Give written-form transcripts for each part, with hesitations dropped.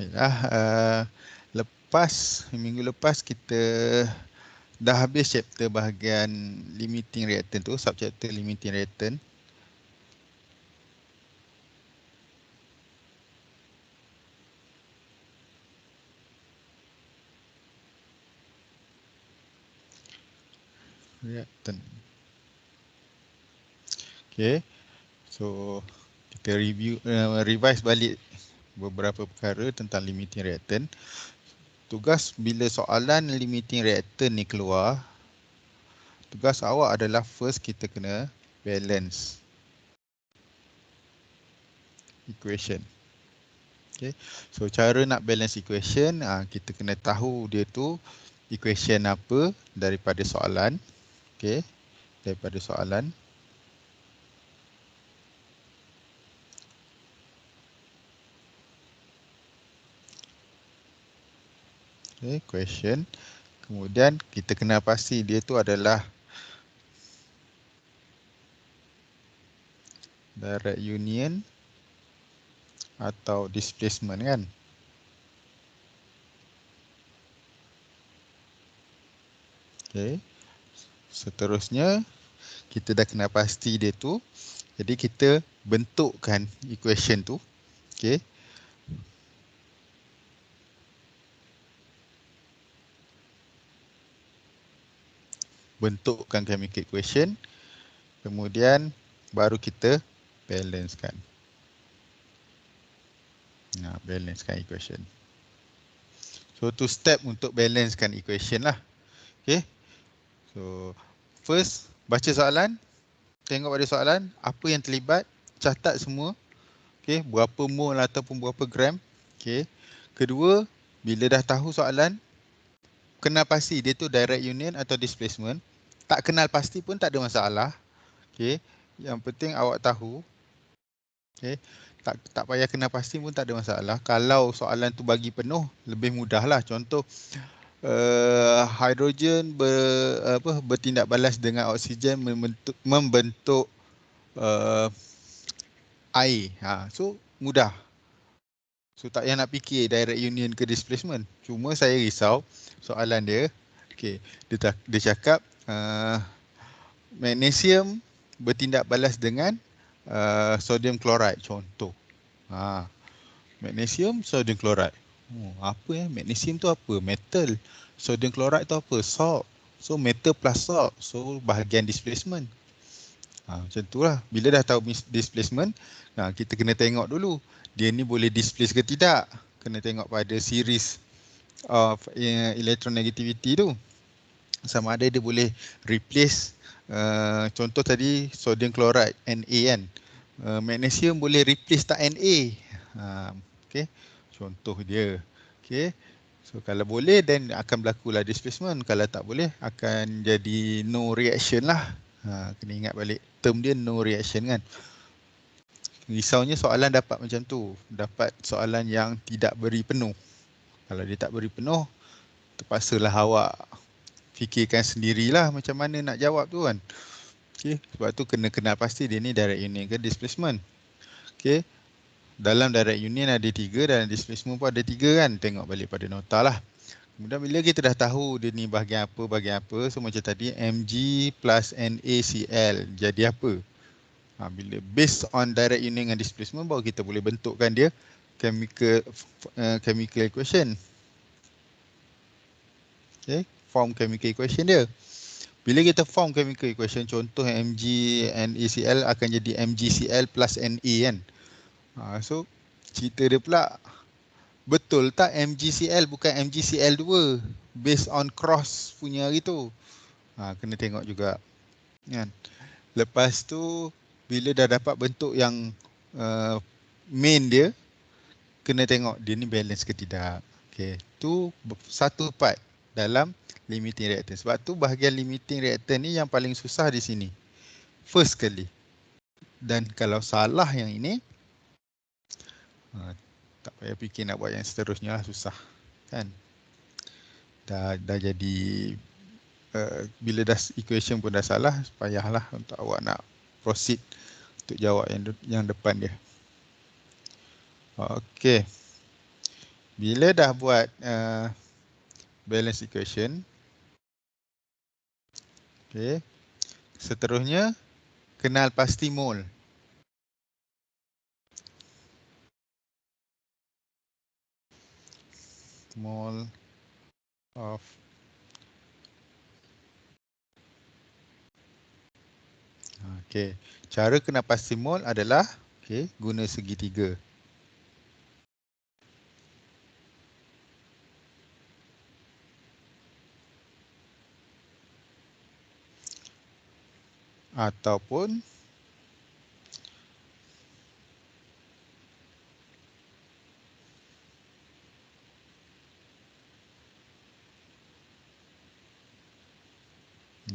Baiklah, minggu lepas kita dah habis chapter bahagian limiting reactant tu, subchapter limiting reactant. Okay, so kita revise balik beberapa perkara tentang limiting reactant. Tugas bila soalan limiting reactant ni keluar, tugas awak adalah first kita kena balance equation. Okay, so cara nak balance equation, kita kena tahu dia tu equation apa daripada soalan. Okay, daripada soalan. Okay, question. Kemudian kita kena pasti dia tu adalah direct union atau displacement kan. Okay. Seterusnya kita dah kena pasti dia tu. Jadi kita bentukkan equation tu. Okay. Bentukkan chemical equation. Kemudian baru kita balancekan. Balancekan equation. So tu step untuk balancekan equation lah. Okay. So first baca soalan. Tengok pada soalan. Apa yang terlibat. Catat semua. Okay. Berapa mol ataupun berapa gram. Okay. Kedua. Bila dah tahu soalan. Kenal pasti dia tu direct union atau displacement. Tak kenal pasti pun tak ada masalah. Okay. Yang penting awak tahu. Okay. Tak payah kenal pasti pun tak ada masalah. Kalau soalan tu bagi penuh, lebih mudah lah. Contoh, hidrogen bertindak balas dengan oksigen membentuk air. So, mudah. So, tak payah nak fikir direct union ke displacement. Cuma saya risau soalan dia. Okay. Dia cakap, magnesium bertindak balas dengan sodium chloride contoh. Magnesium, sodium chloride. Apa ya? Magnesium tu apa? Metal. Sodium chloride tu apa? Salt. So metal plus salt. So bahagian displacement. Macam tu lah. Bila dah tahu displacement, kita kena tengok dulu. Dia ni boleh displace ke tidak. Kena tengok pada series of electronegativity tu. Sama ada dia boleh replace. Contoh tadi sodium chloride Na kan. Magnesium boleh replace tak Na. Okay. Contoh dia. Okay. So kalau boleh then akan berlakulah displacement. Kalau tak boleh akan jadi no reaction lah. Kena ingat balik term dia no reaction kan. Risaunya soalan dapat macam tu. Dapat soalan yang tidak beri penuh. Kalau dia tak beri penuh, terpaksalah awak fikirkan sendirilah macam mana nak jawab tu kan. Okay. Sebab tu kena kenal pasti dia ni direct union ke displacement. Okay. Dalam direct union ada 3, dalam displacement pun ada 3 kan. Tengok balik pada nota lah. Kemudian bila kita dah tahu dia ni bahagian apa. So macam tadi Mg plus NaCl jadi apa? Bila based on direct union dengan displacement baru kita boleh bentukkan dia chemical equation. Okay. Form chemical equation dia. Bila kita form chemical equation, contoh Mg NaCl akan jadi MgCl plus Na kan. So cerita dia pula, betul tak MgCl bukan MgCl2 based on cross punya hari tu. Kena tengok juga kan. Lepas tu bila dah dapat bentuk yang main dia, kena tengok dia ni balance ke tidak. Okay. Tu satu part dalam limiting reactant. Sebab tu bahagian limiting reactant ni yang paling susah di sini. First kali. Dan kalau salah yang ini, tak payah fikir nak buat yang seterusnya lah, susah kan. Dah jadi bila dah equation pun dah salah, payahlah untuk awak nak proceed untuk jawab yang depan dia. Okey. Bila dah buat balance equation, okay, seterusnya kenal pasti mol. Mol of okay. Cara kenal pasti mol adalah guna segitiga. Ataupun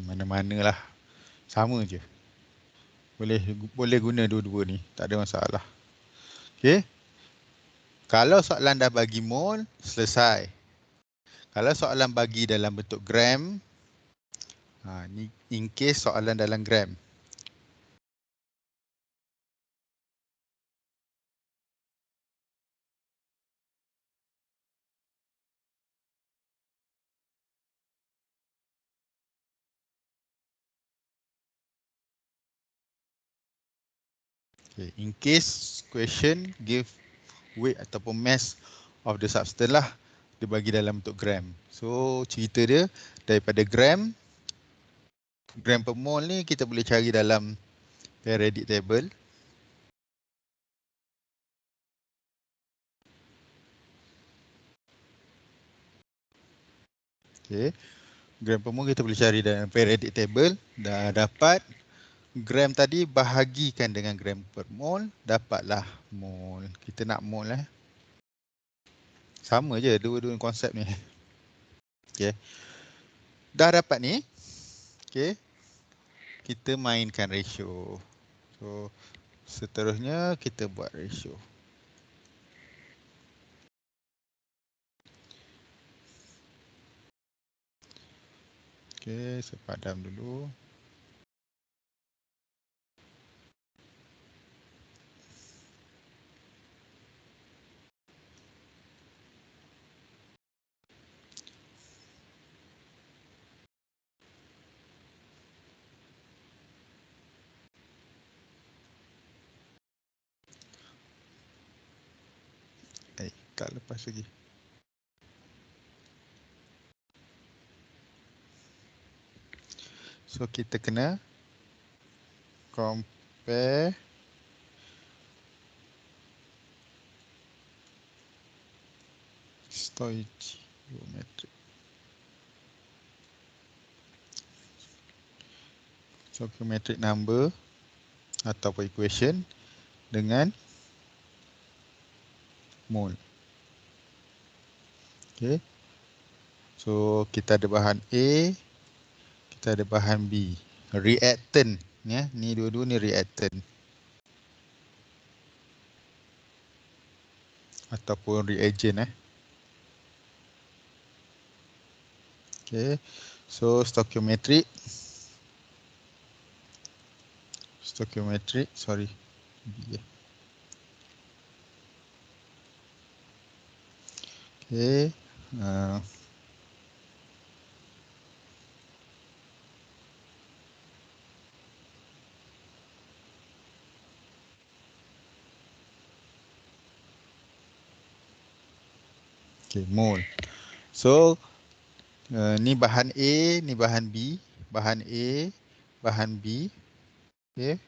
mana-mana lah, sama je. Boleh guna dua-dua ni, tak ada masalah. Okey. Kalau soalan dah bagi mol, selesai. Kalau soalan bagi dalam bentuk gram, ni in case soalan dalam gram. Okay. In case question give weight ataupun mass of the substance lah, dia bagi dalam bentuk gram. So cerita dia daripada gram per mol ni kita boleh cari dalam periodic table. Okay. Gram per mol kita boleh cari dalam periodic table. Dah dapat gram tadi bahagikan dengan gram per mol, dapatlah mol. Kita nak mol sama je dua-dua konsep ni. Okay. Dah dapat ni. Okay. Kita mainkan ratio. So seterusnya kita buat ratio. Okay, saya padam dulu. Tak lepas lagi. So kita kena compare stoichiometric. Stoichiometric number atau equation dengan mol. Okay. So kita ada bahan A, kita ada bahan B. Reactant. Ya, ni dua-dua ni reactant. Ataupun reagent. Okay. So stoichiometric. Sorry. B. Okay. Okay, mol. So ni bahan A, ni bahan B. Bahan A, bahan B. Okay.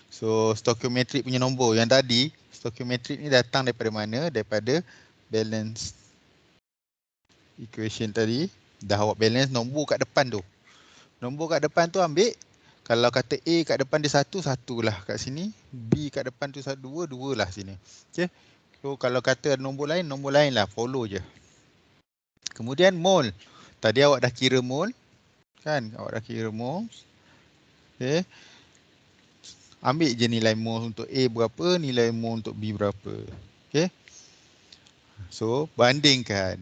So stoichiometric punya nombor yang tadi, stoichiometric ni datang daripada mana? Daripada balance equation tadi. Dah awak balance nombor kat depan tu. Nombor kat depan tu ambil. Kalau kata A kat depan dia satu, satu lah kat sini. B kat depan tu dua, dua lah sini. Okay. So kalau kata nombor lain lah. Follow je. Kemudian mol. Tadi awak dah kira mol. Kan? Awak dah kira mol. Okay. Ambil je nilai mol untuk A berapa, nilai mol untuk B berapa. Okay. So bandingkan.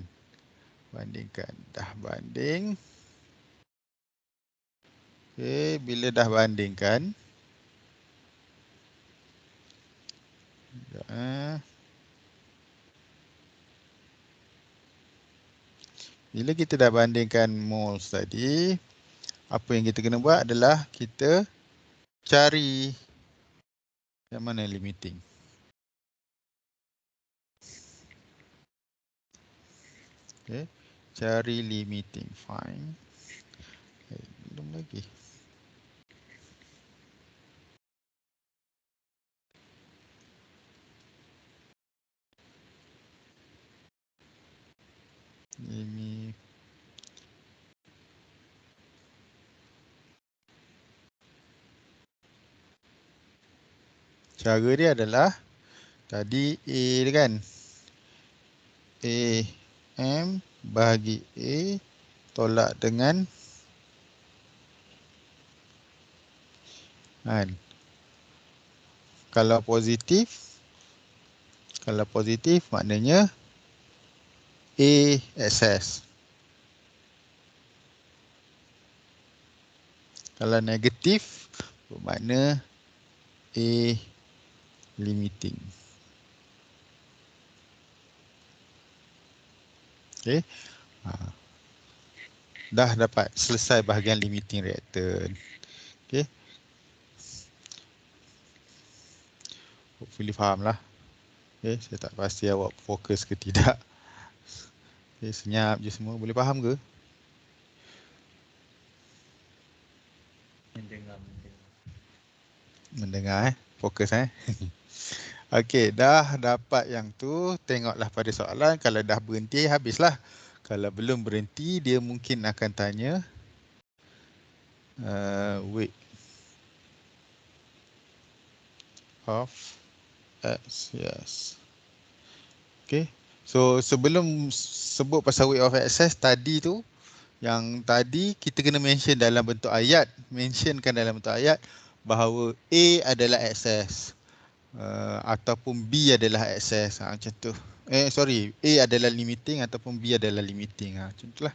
Dah banding. Okay. Bila dah bandingkan. Bila kita dah bandingkan moles tadi, apa yang kita kena buat adalah kita cari yang mana limiting. Okay. Cari limiting. Find. Belum lagi. Ini cara dia adalah tadi A dia kan. A M bahagi A tolak dengan kan. Kalau positif maknanya A excess. Kalau negatif bermakna A limiting. Okey. Dah dapat selesai bahagian limiting reactant. Okey. Hopefully faham lah. Okay, saya tak pasti awak fokus ke tidak. Okay, senyap je semua. Boleh faham ke? Mendengar Fokus Okey, dah dapat yang tu. Tengoklah pada soalan. Kalau dah berhenti, habislah. Kalau belum berhenti, dia mungkin akan tanya weight of X, yes. Okay. So sebelum sebut pasal weight of excess tadi tu, yang tadi kita kena mention dalam bentuk ayat, mentionkan dalam bentuk ayat bahawa A adalah excess ataupun B adalah excess, macam tu. A adalah limiting ataupun B adalah limiting, macam tu lah.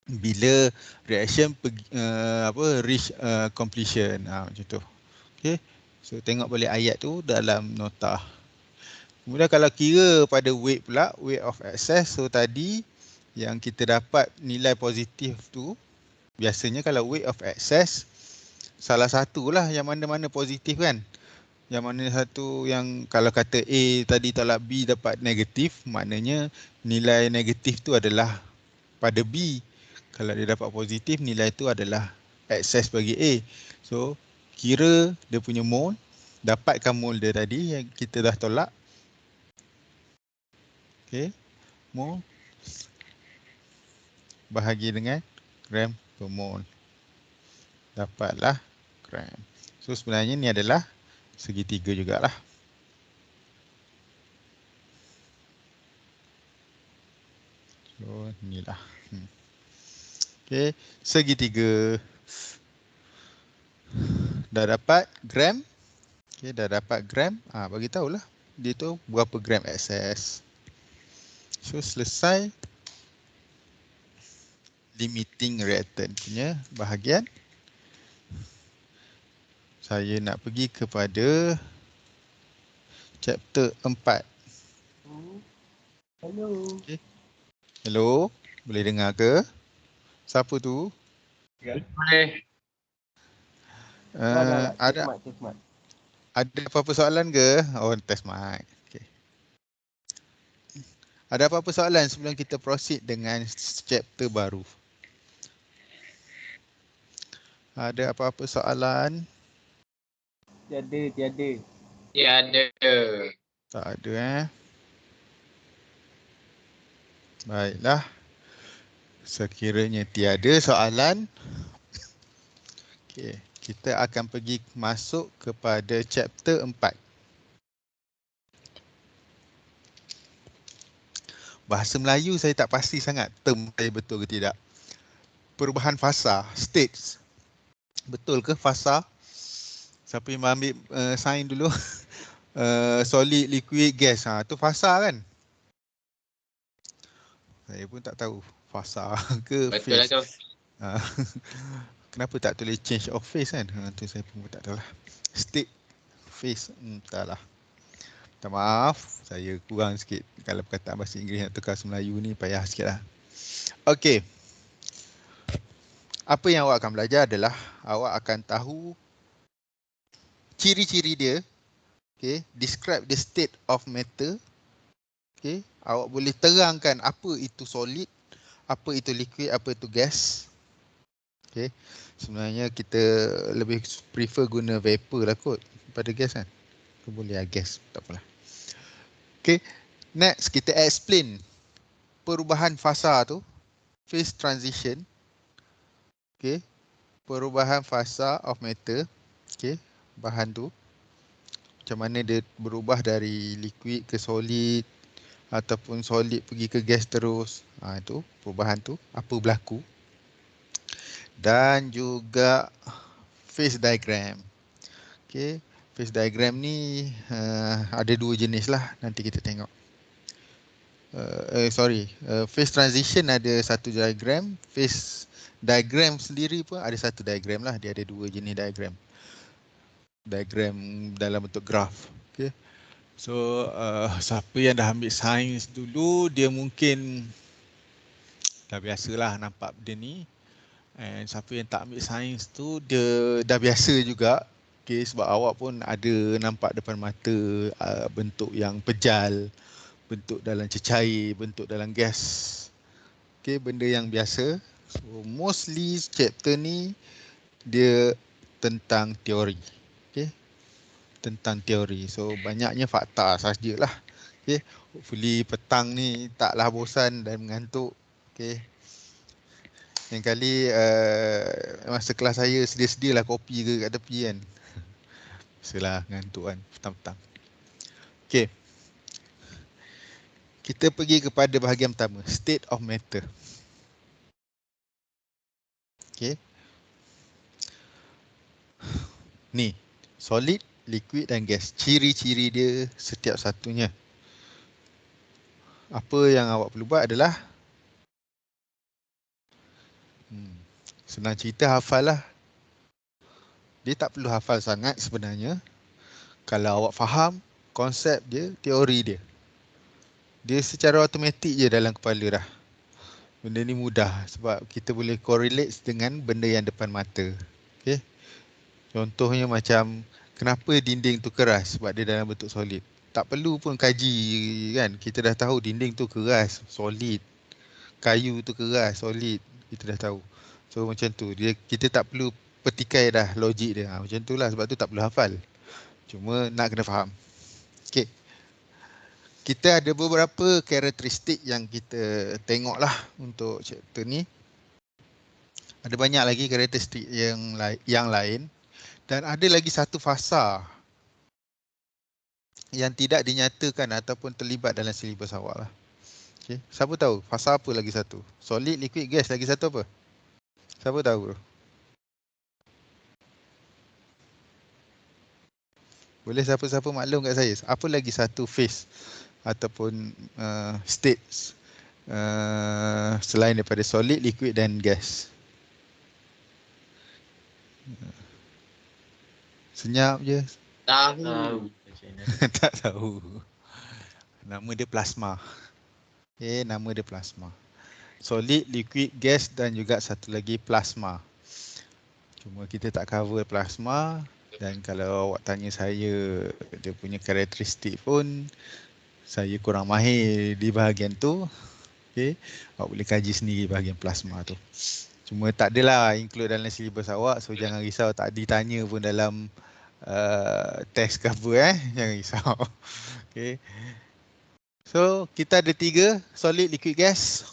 Bila reaction reach completion, macam tu. Okay. So tengok balik ayat tu dalam nota. Kemudian kalau kira pada weight pula, weight of excess, so tadi yang kita dapat nilai positif tu, biasanya kalau weight of excess, salah satulah yang mana-mana positif kan. Yang mana satu yang kalau kata A tadi tolak B dapat negatif, maknanya nilai negatif tu adalah pada B. Kalau dia dapat positif, nilai tu adalah excess bagi A. So, kira dia punya mole, dapatkan mole dia tadi yang kita dah tolak. Okay, mole bahagi dengan gram per mole. Dapatlah gram. So, sebenarnya ni adalah segitiga jugalah. So, inilah. Okay, segitiga. Dah dapat gram. Okay, dah dapat gram. Bagi tahulah dia tu berapa gram excess. So, selesai limiting reactant punya bahagian. Saya nak pergi kepada chapter 4. Hello. Okay. Hello, boleh dengar ke? Siapa tu? Boleh. Ada apa-apa soalan ke? Oh, test mic. Okay. Ada apa-apa soalan sebelum kita proceed dengan chapter baru? Ada apa-apa soalan? Tiada. Tiada. Tak ada Baiklah. Sekiranya tiada soalan, okay, kita akan pergi masuk kepada chapter 4. Bahasa Melayu saya tak pasti sangat term saya betul ke tidak. Perubahan fasa, states. Betul ke fasa? Siapa yang ambil sign dulu? Solid, liquid, gas. Tu fasa kan? Saya pun tak tahu fasa ke Betul lah phase. tu. Kenapa tak tulis change of phase kan? Tu saya pun tak tahu lah. State, phase, entahlah. Minta maaf, saya kurang sikit. Kalau perkataan bahasa Inggeris nak tukar bahasa Melayu ni payah sikit lah. Okey. Apa yang awak akan belajar adalah awak akan tahu ciri-ciri dia. Okay. Describe the state of matter. Okay. Awak boleh terangkan apa itu solid, apa itu liquid, apa itu gas. Okay. Sebenarnya kita lebih prefer guna vapor lah kot pada gas kan. Boleh lah gas, tak apalah. Okay. Next, kita explain perubahan fasa tu. Phase transition. Okay. Perubahan fasa of matter. Okay. Bahan tu. Macam mana dia berubah dari liquid ke solid ataupun solid pergi ke gas terus. Itu perubahan tu, apa berlaku. Dan juga phase diagram. Okay. Phase diagram ni ada dua jenis lah, nanti kita tengok. Phase transition ada satu diagram, phase diagram sendiri pun ada satu diagram lah, dia ada dua jenis diagram. Diagram dalam bentuk graf. Okay. So, siapa yang dah ambil sains dulu, dia mungkin dah biasalah nampak benda ni. And siapa yang tak ambil sains tu, dia dah biasa juga. Okay, sebab awak pun ada nampak depan mata bentuk yang pejal, bentuk dalam cecair, bentuk dalam gas. Okay, benda yang biasa. So, mostly chapter ni, dia tentang teori. Okay. Tentang teori. So banyaknya fakta sajalah. Okay. Hopefully petang ni taklah bosan dan mengantuk. Okay. Yang kali masa kelas saya sedia-sedialah kopi ke kat tepi kan. Biasalah mengantuk kan petang-petang. Okay. Kita pergi kepada bahagian pertama. State of matter. Okay. Ni. Solid, liquid dan gas. Ciri-ciri dia setiap satunya. Apa yang awak perlu buat adalah senang cerita hafal lah. Dia tak perlu hafal sangat sebenarnya. Kalau awak faham konsep dia, teori dia, dia secara automatik je dalam kepala dah. Benda ni mudah sebab kita boleh correlate dengan benda yang depan mata. Okay. Contohnya macam kenapa dinding tu keras, sebab dia dalam bentuk solid. Tak perlu pun kaji kan, kita dah tahu dinding tu keras, solid. Kayu tu keras, solid, kita dah tahu. So macam tu, kita tak perlu petikai dah logik dia. Macam tu lah, sebab tu tak perlu hafal. Cuma nak kena faham. Okay. Kita ada beberapa karakteristik yang kita tengok lah untuk chapter ni. Ada banyak lagi karakteristik yang lain. Dan ada lagi satu fasa yang tidak dinyatakan ataupun terlibat dalam silibus awak lah. Okay. Siapa tahu fasa apa lagi satu? Solid, liquid, gas, lagi satu apa? Siapa tahu? Boleh siapa-siapa maklum kat saya. Apa lagi satu phase ataupun states selain daripada solid, liquid dan gas? Senyap je. Tahu. Tak tahu. Nama dia plasma. Okay, nama dia plasma. Solid, liquid, gas dan juga satu lagi plasma. Cuma kita tak cover plasma. Dan kalau awak tanya saya dia punya karakteristik pun, saya kurang mahir di bahagian tu. Okay. Awak boleh kaji sendiri bahagian plasma tu. Cuma tak adalah include dalam silibus awak. So jangan risau, tak ditanya pun dalam test cover jangan risau. Okay. So kita ada 3, solid, liquid, gas.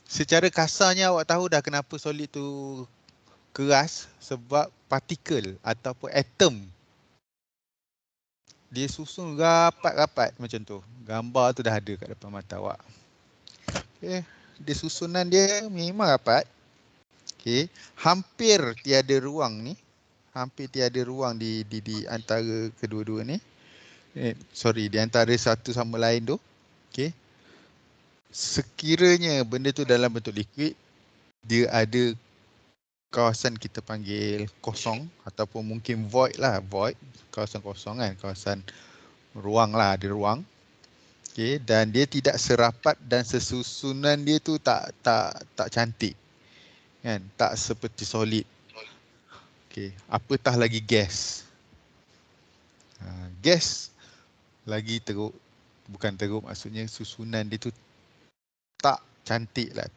Secara kasarnya awak tahu dah kenapa solid tu keras, sebab partikel ataupun atom dia susun rapat-rapat macam tu. Gambar tu dah ada kat depan mata awak. Okay. Dia susunan dia memang rapat. Okay. Hampir tiada ruang ni. Hampir tiada ruang di antara kedua-dua ni. Di antara satu sama lain tu. Okay. Sekiranya benda tu dalam bentuk liquid, dia ada kawasan kita panggil kosong ataupun mungkin void lah, void, kawasan kosong kan, kawasan ruang lah, ada ruang. Okay, dan dia tidak serapat dan sesusunan dia tu tak cantik. Kan? Tak seperti solid. Okay, apatah lagi gas. Gas lagi teruk, bukan teruk, maksudnya susunan dia tu tak cantik lah,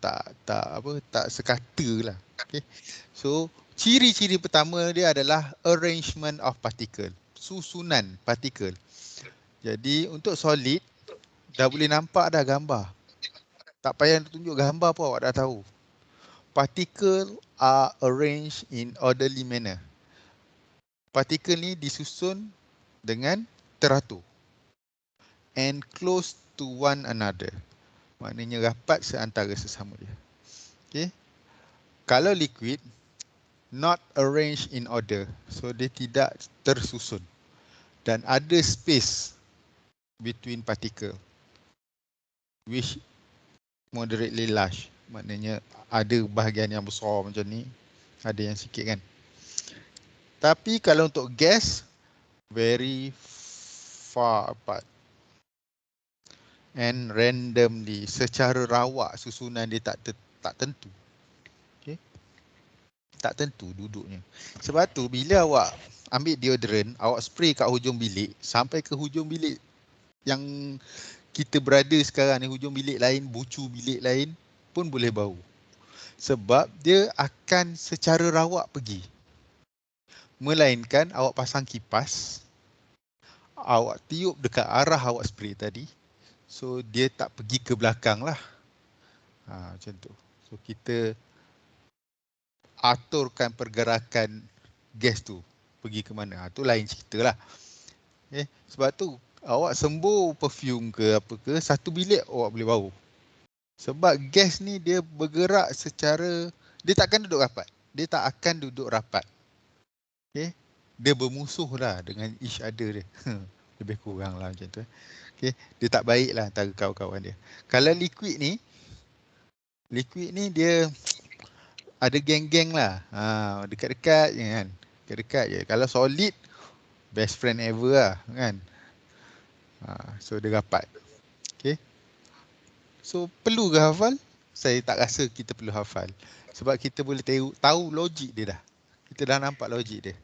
tak sekata lah. Okay. So ciri-ciri pertama dia adalah arrangement of particle, susunan partikel. Jadi untuk solid dah boleh nampak dah gambar. Tak payah tunjuk gambar pun awak dah tahu. Particle are arranged in orderly manner. Partikel ni disusun dengan teratur and close to one another. Maknanya rapat seantara sesama dia. Okay. Kalau liquid, not arranged in order. So dia tidak tersusun. Dan ada space between particle, which moderately large. Maknanya ada bahagian yang besar macam ni, ada yang sikit kan. Tapi kalau untuk gas, very far apart. And randomly, secara rawak susunan dia tak tentu. Okay. Tak tentu duduknya. Sebab tu bila awak ambil deodorant, awak spray kat hujung bilik, sampai ke hujung bilik yang kita berada sekarang ni, hujung bilik lain, bucu bilik lain pun boleh bau. Sebab dia akan secara rawak pergi. Melainkan awak pasang kipas, awak tiup dekat arah awak spray tadi, so dia tak pergi ke belakang lah. Macam tu. So kita aturkan pergerakan gas tu pergi ke mana. Tu lain cerita lah. Sebab tu awak sembuh perfume ke apa ke, satu bilik awak boleh bau. Sebab gas ni dia bergerak secara, dia takkan duduk rapat. Dia tak akan duduk rapat. Okay. Dia bermusuh lah dengan each other dia. Lebih kurang lah macam tu. Okay. Dia tak baik lah antara kawan-kawan dia. Kalau liquid ni dia ada geng-geng lah. Dekat-dekat je kan. Dekat-dekat je. Kalau solid, best friend ever lah kan. So dia rapat. Okay. So perlu ke hafal? Saya tak rasa kita perlu hafal. Sebab kita boleh tahu logik dia dah. Kita dah nampak logik dia.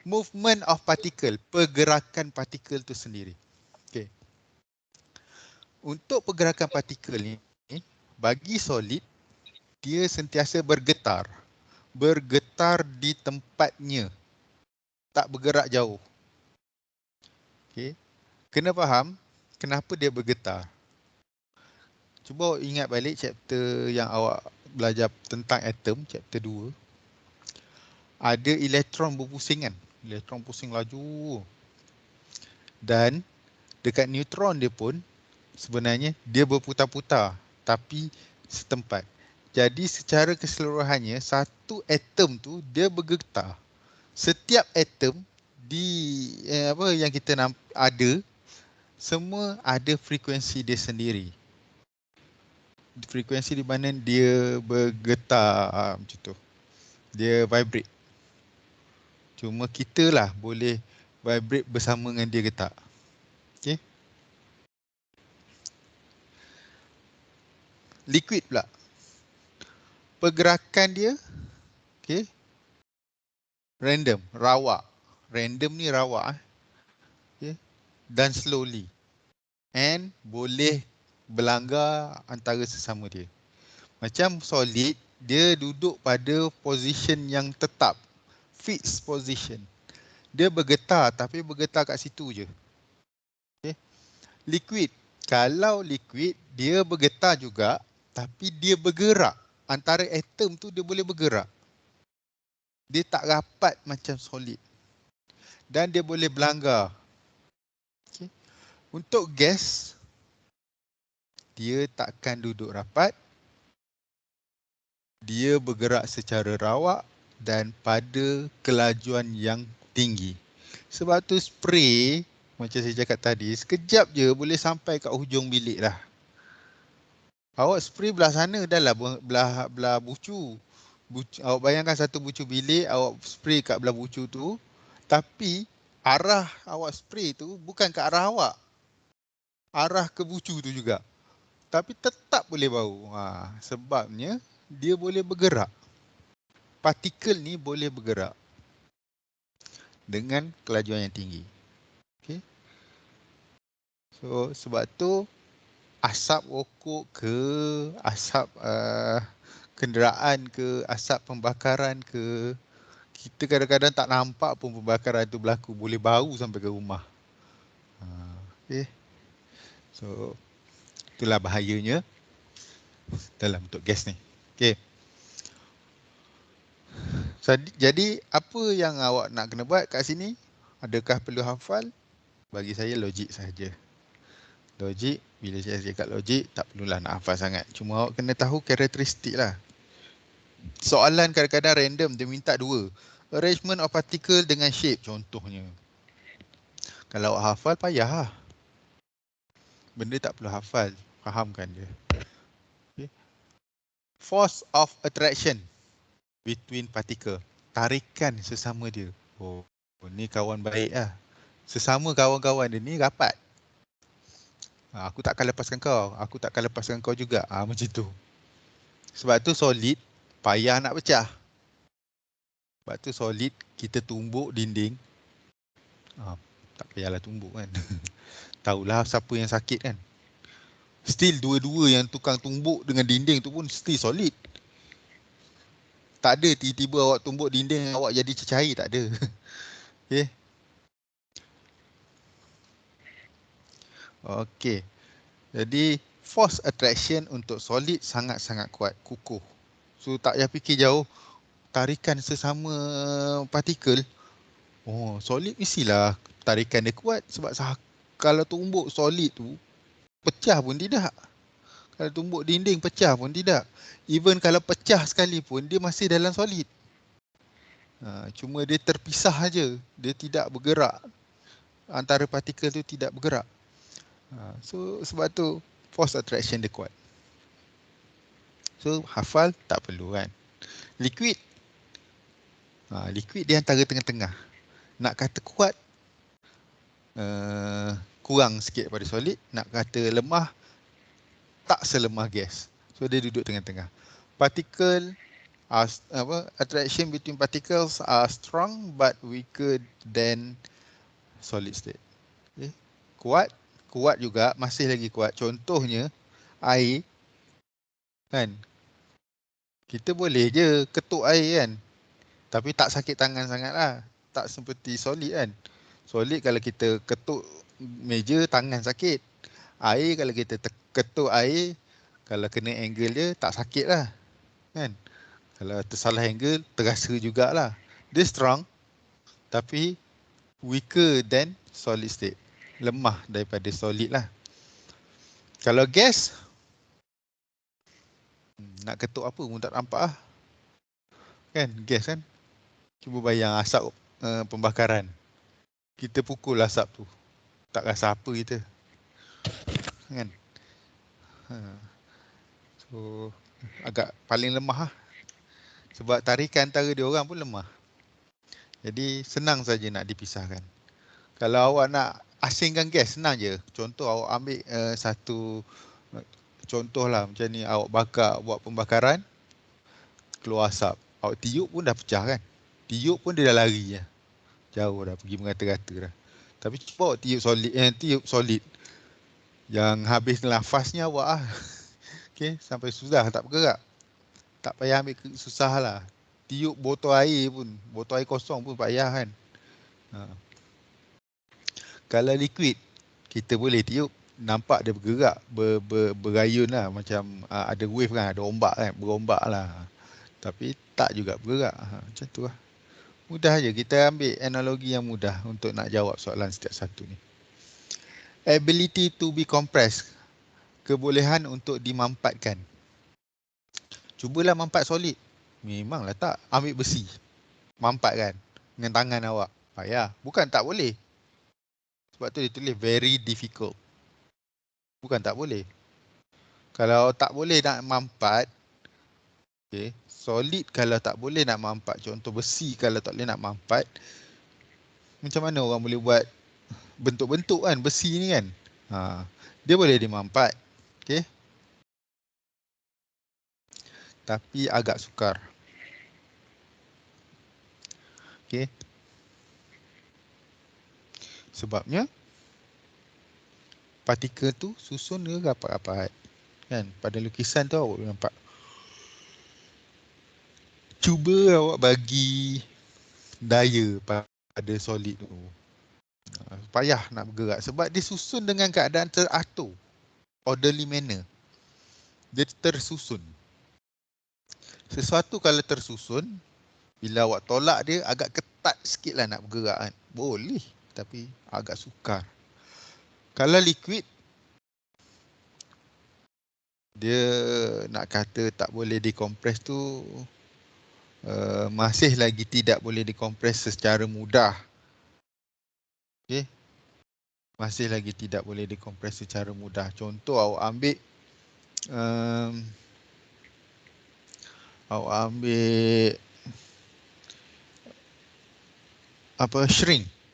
Movement of particle, pergerakan partikel tu sendiri. Okay. Untuk pergerakan partikel ni, bagi solid, dia sentiasa bergetar. Bergetar di tempatnya. Tak bergerak jauh. Okay. Kena faham kenapa dia bergetar. Cuba ingat balik chapter yang awak belajar tentang atom, chapter 2. Ada elektron berpusing kan? Elektron pusing laju. Dan dekat neutron dia pun sebenarnya dia berputar-putar tapi setempat. Jadi secara keseluruhannya satu atom tu dia bergetar. Setiap atom di yang kita ada, semua ada frekuensi dia sendiri. Frekuensi di mana dia bergetar macam tu. Dia vibrate. Cuma kita lah boleh vibrate bersama dengan dia getar. Okay. Liquid pula. Pergerakan dia, okay, random, rawak. Random ni rawak. Okay. Dan slowly. And boleh berlanggar antara sesama dia. Macam solid, dia duduk pada position yang tetap. Fixed position. Dia bergetar tapi bergetar kat situ je. Okay. Liquid. Kalau liquid, dia bergetar juga tapi dia bergerak. Antara atom tu dia boleh bergerak. Dia tak rapat macam solid. Dan dia boleh berlanggar. Okay. Untuk gas, dia takkan duduk rapat. Dia bergerak secara rawak dan pada kelajuan yang tinggi. Sebab tu spray, macam saya cakap tadi, sekejap je boleh sampai kat hujung bilik dah. Awak spray belah sana dah lah, belah bucu. Awak bayangkan satu bucu bilik, awak spray kat belah bucu tu, tapi arah awak spray tu bukan ke arah awak. arah ke bucu tu juga. Tapi tetap boleh bau. Sebabnya dia boleh bergerak. Partikel ni boleh bergerak dengan kelajuan yang tinggi. Okay. So sebab tu asap rokok ke, asap kenderaan ke, asap pembakaran ke, kita kadang-kadang tak nampak pun pembakaran tu berlaku, boleh bau sampai ke rumah. Okay. So itulah bahayanya dalam bentuk gas ni. Okay. Jadi apa yang awak nak kena buat kat sini? Adakah perlu hafal? Bagi saya logik sahaja. Logik, bila saya cakap logik, tak perlulah nak hafal sangat. Cuma awak kena tahu karakteristik lah. Soalan kadang-kadang random, dia minta dua. Arrangement of particle dengan shape contohnya. Kalau awak hafal, payah lah. Benda tak perlu hafal, fahamkan dia. Okay. Force of attraction between particle. Tarikan sesama dia. Oh, ni kawan baik lah. Sesama kawan-kawan dia ni rapat. Aku takkan lepaskan kau, aku takkan lepaskan kau juga. Macam tu. Sebab tu solid payah nak pecah. Sebab tu solid kita tumbuk dinding. Tak payahlah tumbuk kan. Tahulah siapa yang sakit kan. Still dua-dua yang tukang tumbuk dengan dinding tu pun still solid. Tak ada tiba-tiba awak tumbuk dinding awak jadi cecair, tak ada. Okay. Okay. Jadi force attraction untuk solid sangat-sangat kuat, kukuh. So tak payah fikir jauh. Tarikan sesama partikel. Oh, solid mestilah tarikan dia kuat. Sebab kalau tumbuk solid tu, pecah pun tidak. Kalau tumbuk dinding, pecah pun tidak. Even kalau pecah sekalipun, dia masih dalam solid. Cuma dia terpisah saja. Dia tidak bergerak. Antara partikel tu tidak bergerak. So sebab tu force attraction dia kuat. So hafal tak perlu kan. Liquid. Liquid dia antara tengah-tengah. Nak kata kuat, kurang sikit daripada solid. Nak kata lemah, tak selemah gas. So dia duduk tengah-tengah. Particle attraction between particles are strong but weaker than solid state. Okay. Kuat juga, masih lagi kuat. Contohnya air kan. Kita boleh je ketuk air kan. Tapi tak sakit tangan sangatlah. Tak seperti solid kan. Solid kalau kita ketuk meja, tangan sakit. Air kalau kita ketuk air, kalau kena angle dia, tak sakit lah. Kan? Kalau tersalah angle, terasa jugalah. Dia strong, tapi weaker than solid state. Lemah daripada solid lah. Kalau gas, nak ketuk apa pun tak nampak lah. Kan? Gas kan? Cuba bayang asap pembakaran. Kita pukul asap tu. Tak rasa apa kita. Kan? So, agak paling lemah lah. Sebab tarikan antara dia orang pun lemah. Jadi, senang saja nak dipisahkan. Kalau awak nak asingkan gas, senang je. Contoh, awak ambil satu contoh lah macam ni. Awak bakar, buat pembakaran, keluar asap. Awak tiup pun dah pecah kan. Tiup pun dia dah lari je. Jauh dah, pergi merata-rata dah. Tapi cuba awak tiup solid. Yang habis nafasnya awak lah. Okay, sampai sudah tak bergerak. Tak payah ambil susah lah. Tiup botol air pun, botol air kosong pun payah kan. Kalau liquid, kita boleh tiup, nampak dia bergerak, berayun lah. Macam ada wave kan, ada ombak kan, berombak lah. Tapi tak juga bergerak. Macam tu lah. Mudah je, kita ambil analogi yang mudah untuk nak jawab soalan setiap satu ni. Ability to be compressed. Kebolehan untuk dimampatkan. Cubalah mampat solid. Memanglah tak. Ambil besi. Mampat kan. Dengan tangan awak. Payah. Bukan tak boleh. Sebab tu dia tulis very difficult. Bukan tak boleh. Kalau tak boleh nak mampat. Okay. Solid kalau tak boleh nak mampat. Contoh besi kalau tak boleh nak mampat. Macam mana orang boleh buat bentuk-bentuk kan. Besi ni kan. Dia boleh 5/4. Okey. Tapi agak sukar. Okey. Sebabnya partikel tu susun dia rapat-rapat. Kan? Pada lukisan tu awak boleh nampak. Cuba awak bagi daya pada solid tu. Payah nak bergerak sebab dia susun dengan keadaan teratur. Orderly manner. Dia tersusun. Sesuatu kalau tersusun, bila awak tolak dia agak ketat sikit lah nak bergerak kan. Boleh, tapi agak sukar. Kalau liquid, dia nak kata tak boleh dikompres tu masih lagi tidak boleh dikompres secara mudah. Okay. Masih lagi tidak boleh dikompres secara mudah. Contoh awak ambil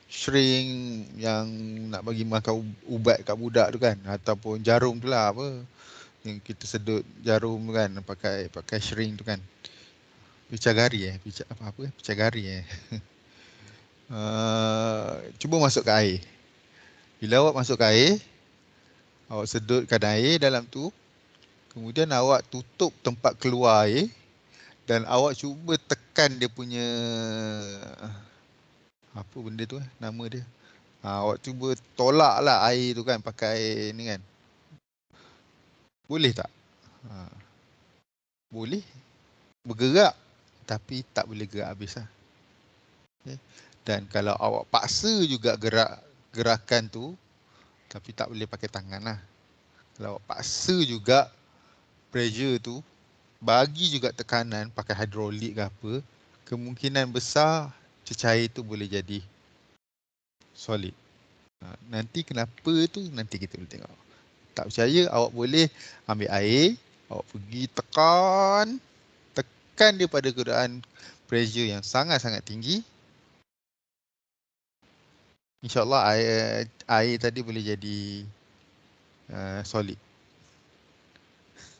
shrink yang nak bagi makan ubat kat budak tu kan, ataupun jarum tu lah apa yang kita sedut jarum tu kan, pakai shrink tu kan, picagari picagari cuba masuk ke air. Bila awak masuk ke air, awak sedutkan air dalam tu, kemudian awak tutup tempat keluar air dan awak cuba tekan dia punya apa benda tu nama dia. Awak cuba tolak lah air tu kan pakai ni kan. Boleh tak? Boleh bergerak tapi tak boleh gerak habis lah. Okay. Dan kalau awak paksa juga gerakan tu, tapi tak boleh pakai tangan lah. Kalau awak paksa juga pressure tu, bagi juga tekanan pakai hidrolik ke apa, kemungkinan besar cecair tu boleh jadi solid. Nanti kenapa tu nanti kita boleh tengok. Tak percaya, awak boleh ambil air, awak pergi tekan dia pada keadaan pressure yang sangat-sangat tinggi. InsyaAllah air tadi boleh jadi solid.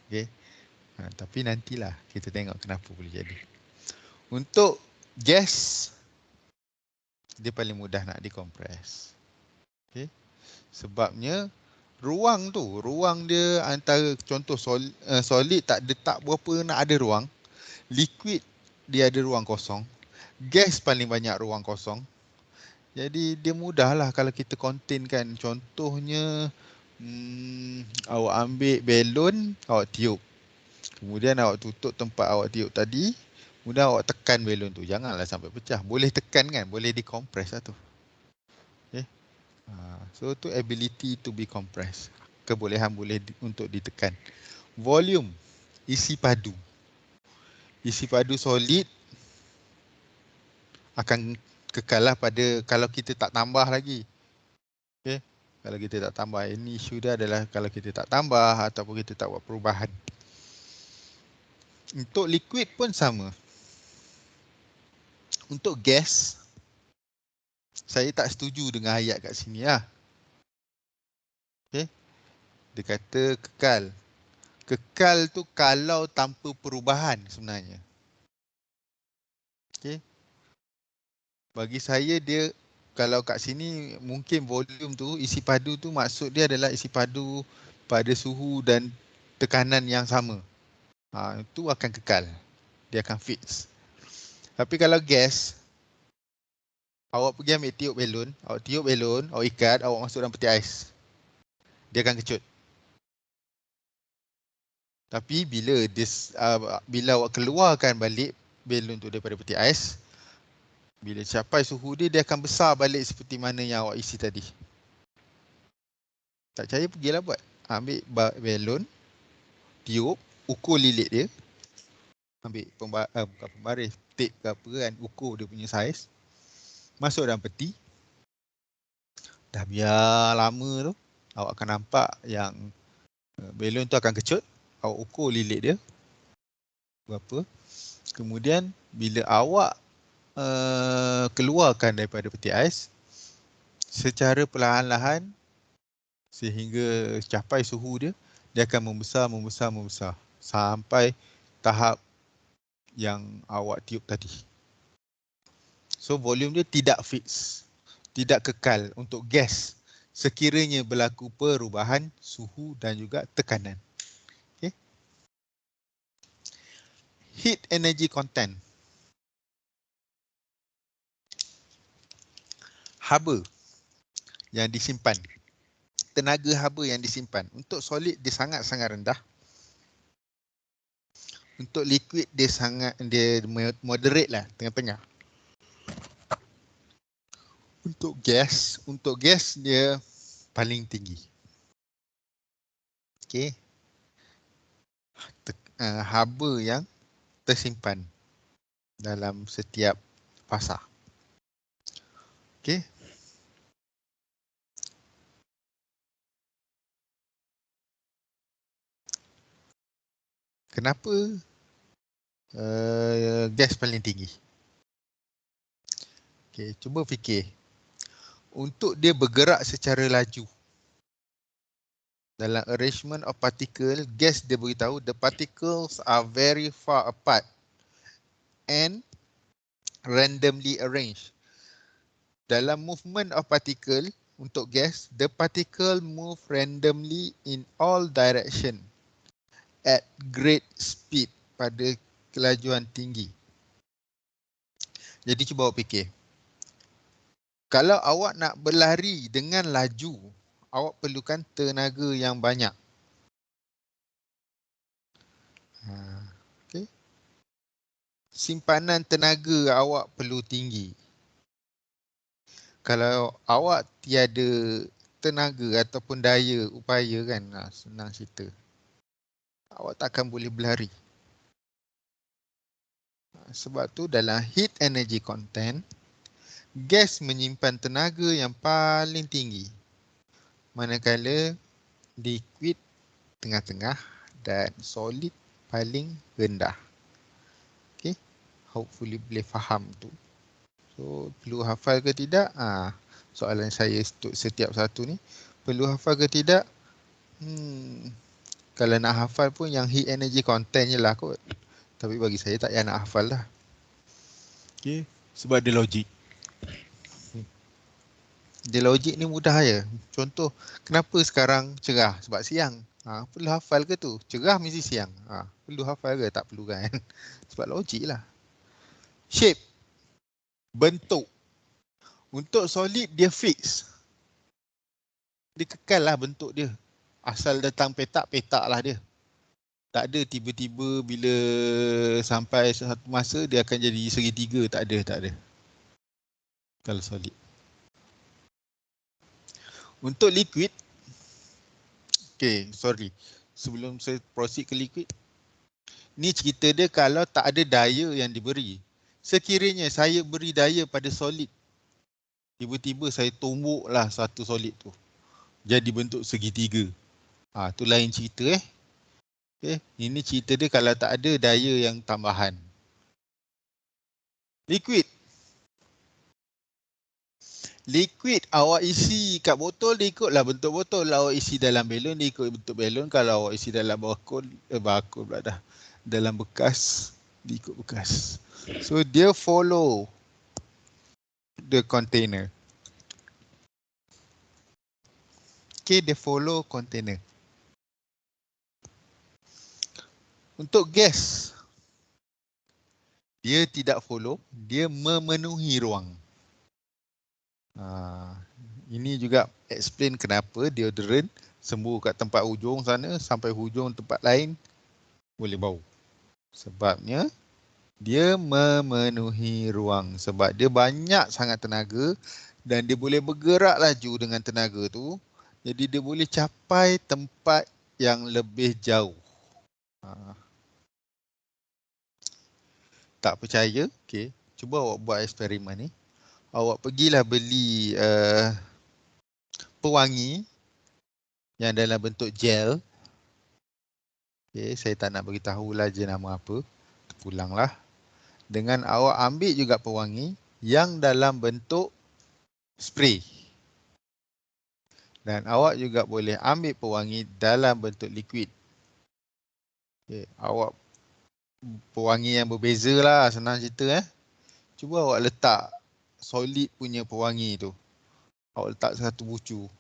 Okay. Tapi nantilah kita tengok kenapa boleh jadi. Untuk gas, dia paling mudah nak dikompres. Okay. Sebabnya ruang dia antara contoh solid tak berapa nak ada ruang. Liquid dia ada ruang kosong. Gas paling banyak ruang kosong. Jadi dia mudahlah kalau kita contain kan. Contohnya awak ambil belon, awak tiup. Kemudian awak tutup tempat awak tiup tadi. Kemudian awak tekan belon tu. Janganlah sampai pecah. Boleh tekan kan? Boleh dikompres lah tu. Okay. So tu ability to be compressed. Kebolehan boleh untuk ditekan. Volume, isi padu. Isi padu solid akan kekal lah pada kalau kita tak tambah lagi. Okay. Kalau kita tak tambah, ini isu dia adalah kalau kita tak tambah ataupun kita tak buat perubahan. Untuk liquid pun sama. Untuk gas, saya tak setuju dengan ayat kat sini lah. Okay. Dia kata kekal. Kekal tu kalau tanpa perubahan sebenarnya. Okay. Bagi saya dia, kalau kat sini mungkin volume tu, isi padu tu maksud dia adalah isi padu pada suhu dan tekanan yang sama. Itu akan kekal. Dia akan fix. Tapi kalau gas, awak pergi ambil tiup belon, awak ikat, awak masuk dalam peti ais. Dia akan kecut. Tapi bila awak keluarkan balik belon tu daripada peti ais, bila capai suhu dia, dia akan besar balik seperti mana yang awak isi tadi. Tak percaya, pergilah buat. Ambil belon, tiup, ukur lilit dia. Ambil bukan pembaris, tape ke apa kan, ukur dia punya saiz. Masuk dalam peti. Dah biar lama tu, awak akan nampak yang belon tu akan kecut. Awak ukur lilit dia berapa. Kemudian bila awak keluarkan daripada peti ais, secara perlahan-lahan sehingga capai suhu dia, dia akan membesar sampai tahap yang awak tiup tadi. So volume dia tidak fix, tidak kekal untuk gas sekiranya berlaku perubahan suhu dan juga tekanan. Okay. Heat energy content. Haba yang disimpan. Tenaga haba yang disimpan. Untuk solid dia sangat-sangat rendah. Untuk liquid dia moderate lah, tengah-tengah. Untuk gas dia paling tinggi. Okey. Haba yang tersimpan dalam setiap fasa. Okey. Kenapa gas paling tinggi? Okey, cuba fikir. Untuk dia bergerak secara laju dalam arrangement of particle, gas dia beritahu the particles are very far apart and randomly arranged. Dalam movement of particle untuk gas, the particle move randomly in all direction at great speed, pada kelajuan tinggi. Jadi cuba awak fikir. Kalau awak nak berlari dengan laju, awak perlukan tenaga yang banyak. Okay. Simpanan tenaga awak perlu tinggi. Kalau awak tiada tenaga ataupun daya upaya kan, senang cerita, awak takkan boleh berlari. Sebab tu dalam heat energy content, gas menyimpan tenaga yang paling tinggi, manakala liquid tengah-tengah dan solid paling rendah. Okay, hopefully boleh faham tu. So perlu hafal ke tidak? Soalan saya untuk setiap satu ni, perlu hafal ke tidak? Kalau nak hafal pun yang heat energy content je lah kot. Tapi bagi saya tak payah nak hafal lah. Okay, sebab dia logik. Dia logik ni mudah je. Contoh, kenapa sekarang cerah? Sebab siang. Perlu hafal ke tu? Cerah mesti siang. Perlu hafal ke? Tak perlu kan? Sebab logik lah. Shape. Bentuk. Untuk solid dia fix. Dia kekal lah bentuk dia. Asal datang petak, petak lah dia. Tak ada tiba-tiba bila sampai satu masa dia akan jadi segitiga. Tak ada. Kalau solid. Untuk liquid, sebelum saya proceed ke liquid, ni cerita dia kalau tak ada daya yang diberi. Sekiranya saya beri daya pada solid, tiba-tiba saya tumbuklah satu solid tu jadi bentuk segitiga. Tu lain cerita Okay. Ini cerita dia kalau tak ada daya yang tambahan. Liquid awak isi kat botol, dia ikutlah bentuk botol. Awak isi dalam belon, dia ikut bentuk belon. Kalau awak isi dalam bakul pula dah. Dalam bekas, dia ikut bekas. So dia follow the container. Okay, dia follow container. Untuk gas, dia tidak follow, dia memenuhi ruang. Ini juga explain kenapa deodorant sembuh kat tempat hujung sana sampai hujung tempat lain boleh bau. Sebabnya dia memenuhi ruang. Sebab dia banyak sangat tenaga dan dia boleh bergerak laju dengan tenaga tu. Jadi dia boleh capai tempat yang lebih jauh. Tak percaya? Okay. Cuba awak buat eksperimen ni. Awak pergilah beli pewangi yang dalam bentuk gel. Okay, saya tak nak beritahu lah jenama apa. Terpulanglah. Dengan awak ambil juga pewangi yang dalam bentuk spray. Dan awak juga boleh ambil pewangi dalam bentuk liquid. Okay. Awak pewangi yang berbeza lah, senang cerita Cuba awak letak solid punya pewangi tu. Awak letak satu bucu.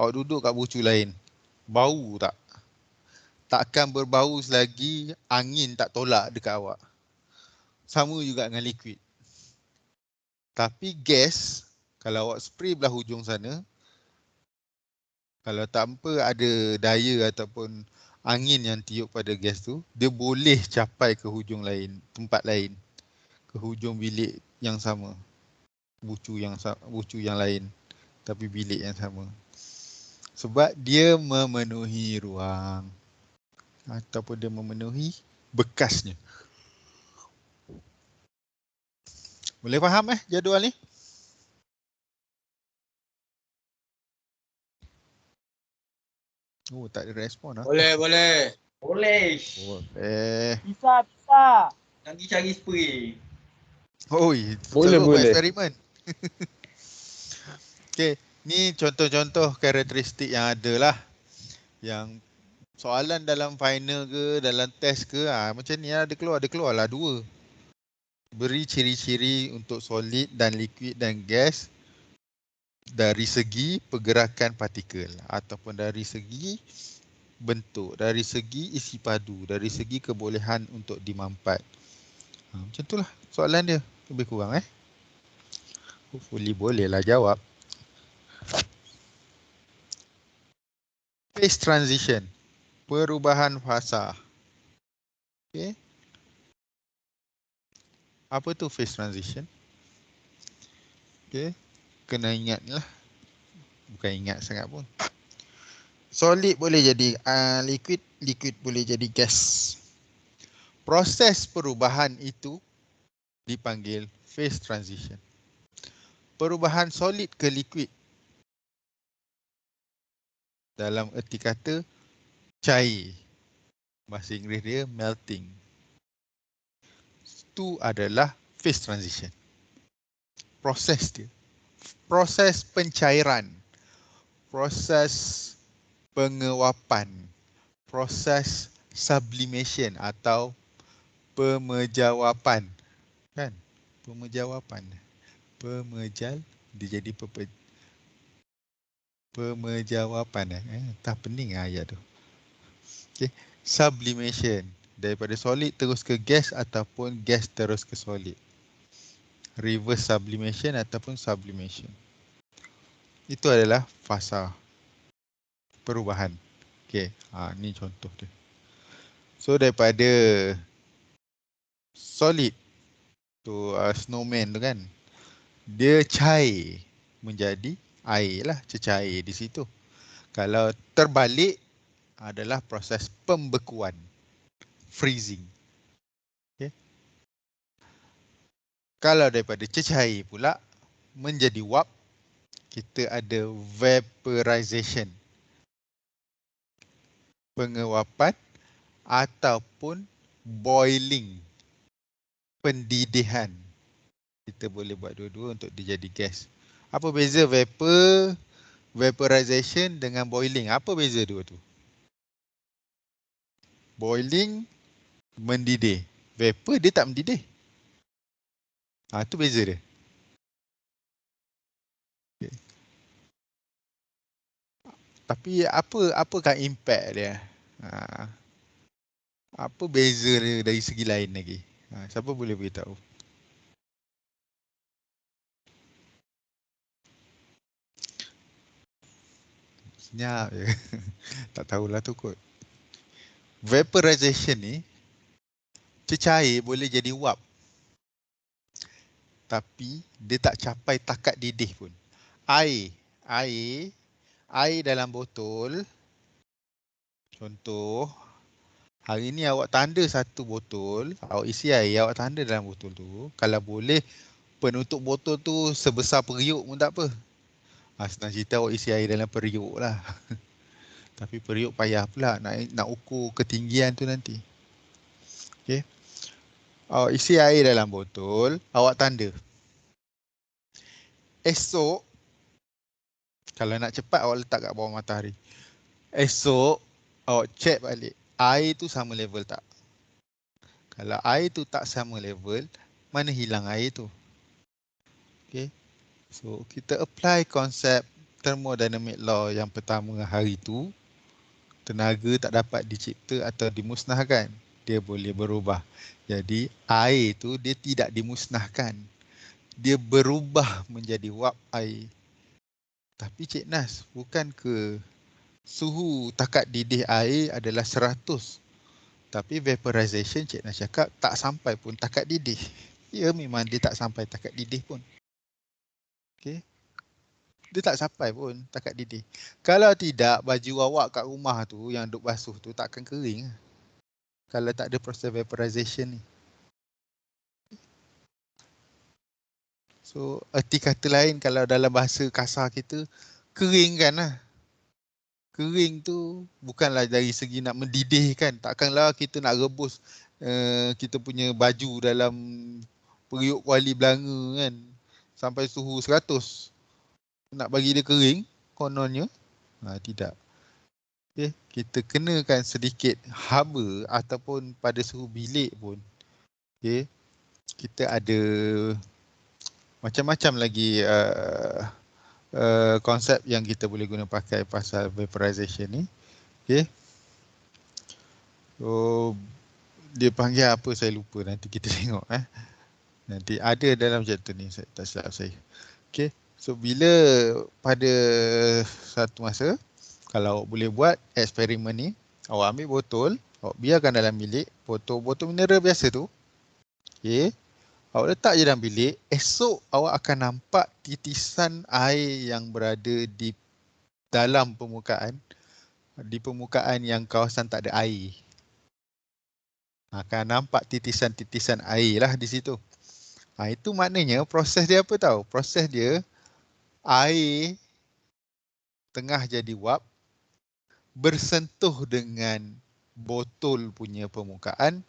Awak duduk kat bucu lain. Bau tak? Takkan berbau selagi angin tak tolak dekat awak. Sama juga dengan liquid. Tapi gas, kalau awak spray belah hujung sana, kalau tanpa ada daya ataupun angin yang tiup pada gas tu, dia boleh capai ke hujung lain, tempat lain. Ke hujung bilik yang sama. Bucu yang lain. Tapi bilik yang sama. Sebab dia memenuhi ruang. Ataupun dia memenuhi bekasnya. Boleh faham jadual ni? Oh, tak ada respon Boleh, boleh. Boleh. Bisa. Nanti cari spray. Oi, Boleh, teruk buat boleh. eksperimen. Okey, ni contoh-contoh karakteristik yang ada lah. Yang soalan dalam final ke, dalam test ke, macam ni lah, dia keluar lah 2. Beri ciri-ciri untuk solid dan liquid dan gas dari segi pergerakan partikel ataupun dari segi bentuk, dari segi isi padu, dari segi kebolehan untuk dimampat. Macam itulah soalan dia, lebih kurang Hopefully bolehlah jawab. Phase transition, perubahan fasa. Okay. Apa tu phase transition? Okay. Kena ingat lah. Bukan ingat sangat pun. Solid boleh jadi liquid, liquid boleh jadi gas. Proses perubahan itu dipanggil phase transition. Perubahan solid ke liquid dalam erti kata cair. Bahasa Inggeris dia melting. Itu adalah phase transition. Proses dia. Proses pencairan. Proses pengewapan. Proses sublimation atau pemejawapan. Kan? Pemejawapan. Pemejal dia jadi pemejawapan tak pening ayat tu. Okey, sublimation daripada solid terus ke gas ataupun gas terus ke solid. Reverse sublimation ataupun sublimation. Itu adalah fasa perubahan. Okey, ni contoh dia. So daripada solid tu snowman tu kan, dia cair menjadi air lah, cecair di situ. Kalau terbalik adalah proses pembekuan, freezing. Okay. Kalau daripada cecair pula menjadi wap, kita ada vaporization, pengewapan ataupun boiling, pendidihan. Kita boleh buat dua-dua untuk dia jadi gas. Apa beza vaporization dengan boiling? Apa beza dua tu? Boiling mendidih. Vapor dia tak mendidih. Itu beza dia. Okay. Tapi apakah impact dia? Apa beza dia dari segi lain lagi? Siapa boleh beritahu? Senyap je. Tak tahulah tu kot. Vaporization ni, cecair boleh jadi wap. Tapi dia tak capai takat didih pun. Air dalam botol. Contoh, hari ni awak tanda satu botol, awak isi air, awak tanda dalam botol tu. Kalau boleh, penutup botol tu sebesar periuk pun tak apa. Senang cerita awak isi air dalam periuk lah. Tapi periuk payah pula nak ukur ketinggian tu nanti. Okay. Awak isi air dalam botol, awak tanda. Esok, Kalau nak cepat awak letak kat bawah matahari. Esok awak check balik air tu sama level tak. Kalau air tu tak sama level, mana hilang air tu. Okay. So kita apply konsep thermodynamic law yang pertama hari tu. Tenaga tak dapat dicipta atau dimusnahkan. Dia boleh berubah. Jadi air tu dia tidak dimusnahkan. Dia berubah menjadi wap air. Tapi Cik Nas, bukan ke suhu takat didih air adalah 100. Tapi vaporization Cik Nas cakap tak sampai pun takat didih. Ya memang dia tak sampai takat didih pun. Okay. Dia tak sampai pun takat didih. Kalau tidak, baju awak kat rumah tu yang duk basuh tu takkan kering. Kalau tak ada proses vaporization ni. So, erti kata lain kalau dalam bahasa kasar kita, kering kan lah. Kering tu bukanlah dari segi nak mendidihkan. Takkanlah kita nak rebus kita punya baju dalam periuk kuali belanga kan. Sampai suhu 100. Nak bagi dia kering, kononnya. Tidak. Okay. Kita kenakan sedikit haba ataupun pada suhu bilik pun. Okay. Kita ada macam-macam lagi konsep yang kita boleh guna pakai pasal vaporization ni. Okay. So, dia panggil apa saya lupa, nanti kita tengok. Nanti ada dalam chapter ni, saya tak silap saya. Okay. So, bila pada satu masa, kalau awak boleh buat eksperimen ni, awak ambil botol, awak biarkan dalam bilik, botol mineral biasa tu. Okay. Awak letak je dalam bilik, esok awak akan nampak titisan air yang berada di dalam permukaan, di permukaan yang kawasan tak ada air. Akan nampak titisan-titisan air lah di situ. Itu maknanya proses dia apa tahu? Proses dia air tengah jadi wap, bersentuh dengan botol punya permukaan.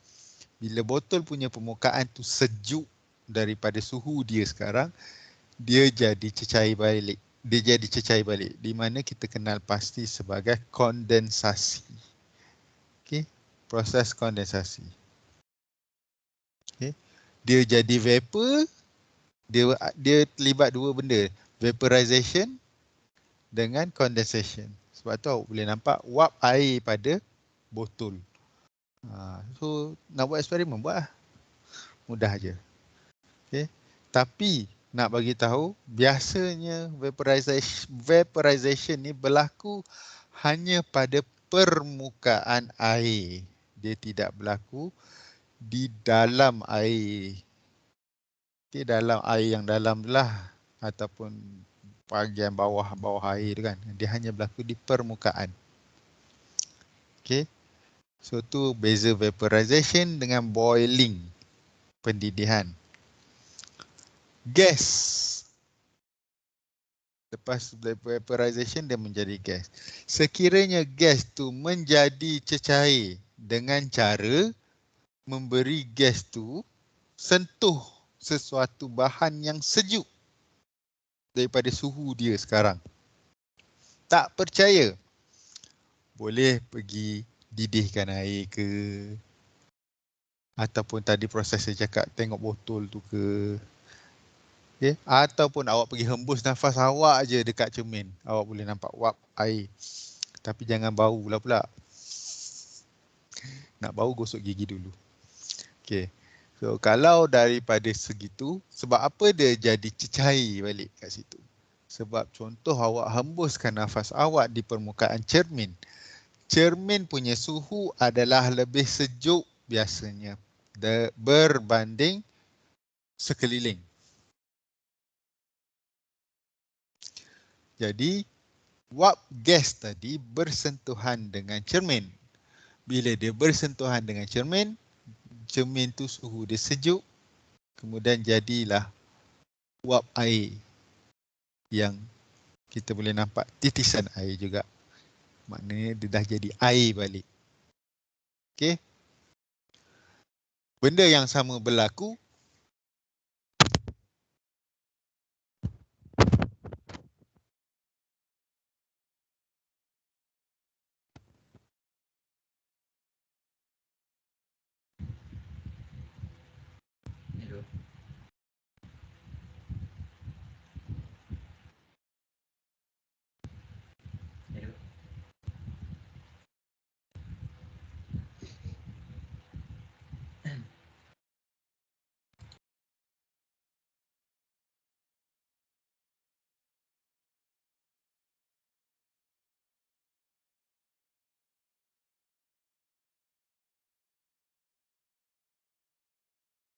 Bila botol punya permukaan tu sejuk daripada suhu dia sekarang, dia jadi cecair balik. Dia jadi cecair balik, di mana kita kenal pasti sebagai kondensasi. Okay. Proses kondensasi. Okay. Dia jadi vapor, dia terlibat dua benda, vaporization dengan condensation. Sebab tu awak boleh nampak wap air pada botol. So nak buat eksperimen, buat lah. Mudah aja. Okay. Tapi nak bagi tahu, biasanya vaporization ni berlaku hanya pada permukaan air. Dia tidak berlaku di dalam air. Okay, dalam air yang dalam lah, ataupun bahagian bawah air tu kan. Dia hanya berlaku di permukaan. Okay. So tu beza vaporization dengan boiling, pendidihan. Gas. Lepas vaporization dia menjadi gas. Sekiranya gas tu menjadi cecair dengan cara memberi gas tu sentuh sesuatu bahan yang sejuk daripada suhu dia sekarang. Tak percaya? Boleh pergi didihkan air ke, ataupun tadi proses saya cakap tengok botol tu ke. Okay. Ataupun awak pergi hembus nafas awak je dekat cermin, awak boleh nampak wap air. Tapi jangan bau pula. Nak bau gosok gigi dulu. Okay. So kalau daripada segitu, sebab apa dia jadi cecair balik kat situ? Sebab contoh awak hembuskan nafas awak di permukaan cermin. Cermin punya suhu adalah lebih sejuk biasanya berbanding sekeliling. Jadi wap gas tadi bersentuhan dengan cermin. Bila dia bersentuhan dengan cermin, cermin tu suhu dia sejuk, kemudian jadilah wap air yang kita boleh nampak titisan air juga. Maknanya dia dah jadi air balik. Okey. Benda yang sama berlaku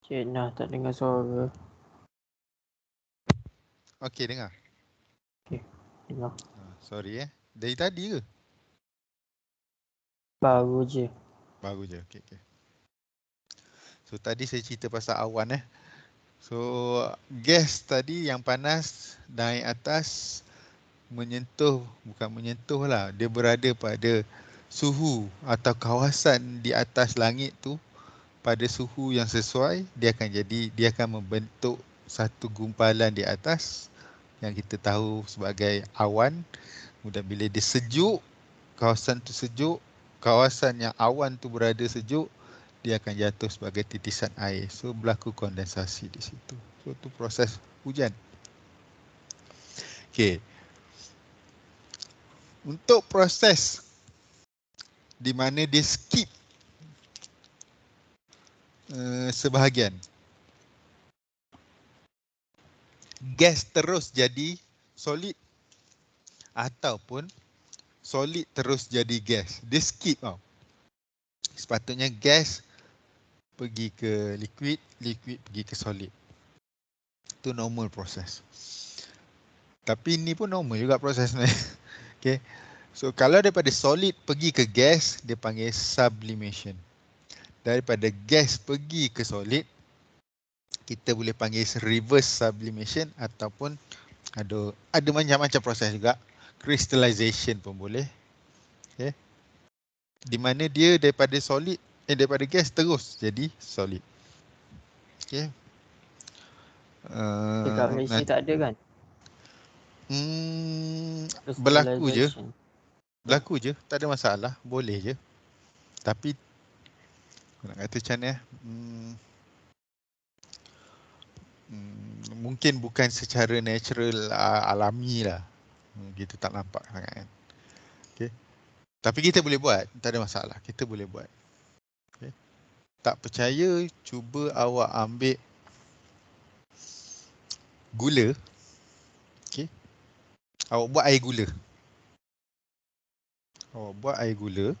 Cik Nah tak dengar suara. Okey, dengar. Dengar. Sorry Dari tadi ke? Baru je. Baru je. Okey. So tadi saya cerita pasal awan So gas tadi yang panas naik atas bukan menyentuh lah. Dia berada pada suhu atau kawasan di atas langit tu pada suhu yang sesuai, dia akan membentuk satu gumpalan di atas yang kita tahu sebagai awan. Kemudian bila dia sejuk, kawasan tu sejuk, kawasan yang awan tu berada sejuk, dia akan jatuh sebagai titisan air. So berlaku kondensasi di situ. So tu proses hujan. Okey. Untuk proses di mana dia skip sebahagian, gas terus jadi solid ataupun solid terus jadi gas. Dia skip tau. Sepatutnya gas pergi ke liquid, liquid pergi ke solid. Itu normal proses. Tapi ni pun normal juga proses ni. Okay. So kalau daripada solid pergi ke gas, dia panggil sublimation. Daripada gas pergi ke solid, kita boleh panggil reverse sublimation ataupun ada macam-macam proses juga. Crystallization pun boleh. Okay. Di mana dia daripada daripada gas terus jadi solid. Okay. Dekat Malaysia tak ada kan? Berlaku je. Crystallization. Berlaku je. Tak ada masalah. Boleh je. Tapi nak kata macam mana mungkin bukan secara natural alami lah. Kita tak nampak sangat kan. Okay. Tapi kita boleh buat. Tak ada masalah. Kita boleh buat. Okay. Tak percaya, cuba awak ambil gula. Okay. Awak buat air gula. Awak buat air gula.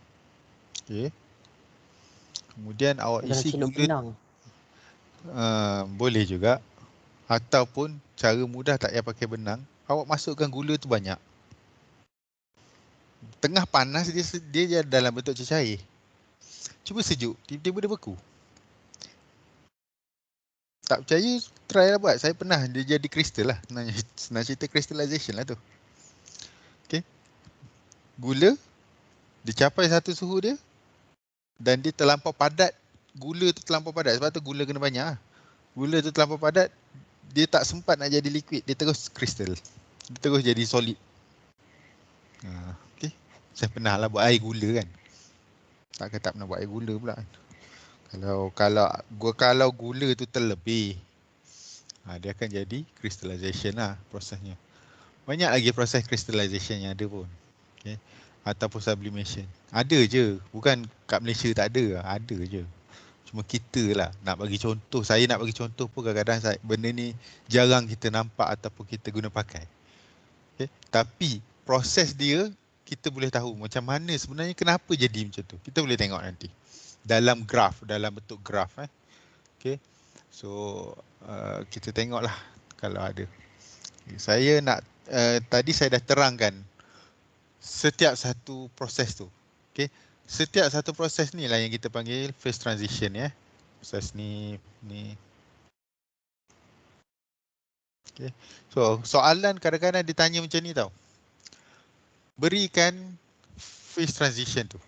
Okay. Kemudian awak isi celup gula. benang. Boleh juga. Ataupun cara mudah tak payah pakai benang. Awak masukkan gula tu banyak. Tengah panas dia dalam bentuk cecair. Cuba sejuk, tiba-tiba dia beku. Tak percaya, try lah buat. Saya pernah, dia jadi kristal lah. Senang cerita crystallization lah tu. Okay. Gula, dia capai satu suhu dia. Dan dia terlampau padat. Gula tu terlampau padat. Sebab tu gula kena banyak lah. Gula tu terlampau padat. Dia tak sempat nak jadi liquid. Dia terus kristal. Dia terus jadi solid. Okay. Saya pernah lah buat air gula kan. Takkan tak pernah buat air gula pula kan. Kalau gula tu terlebih, dia akan jadi crystallization lah prosesnya. Banyak lagi proses crystallization yang ada pun. Okay. Ataupun sublimation. Ada je. Bukan kat Malaysia tak ada. Ada je. Cuma kita lah nak bagi contoh. Saya nak bagi contoh pun kadang-kadang benda ni jarang kita nampak ataupun kita guna pakai. Okay. Tapi proses dia kita boleh tahu macam mana sebenarnya kenapa jadi macam tu. Kita boleh tengok nanti. Dalam bentuk graf. Okay. So kita tengoklah kalau ada. Saya nak tadi saya dah terangkan setiap satu proses tu. Okay. Setiap satu proses ni lah yang kita panggil phase transition ya. Proses ni. Okay. So soalan kadang-kadang ditanya macam ni tau. Berikan phase transition tu.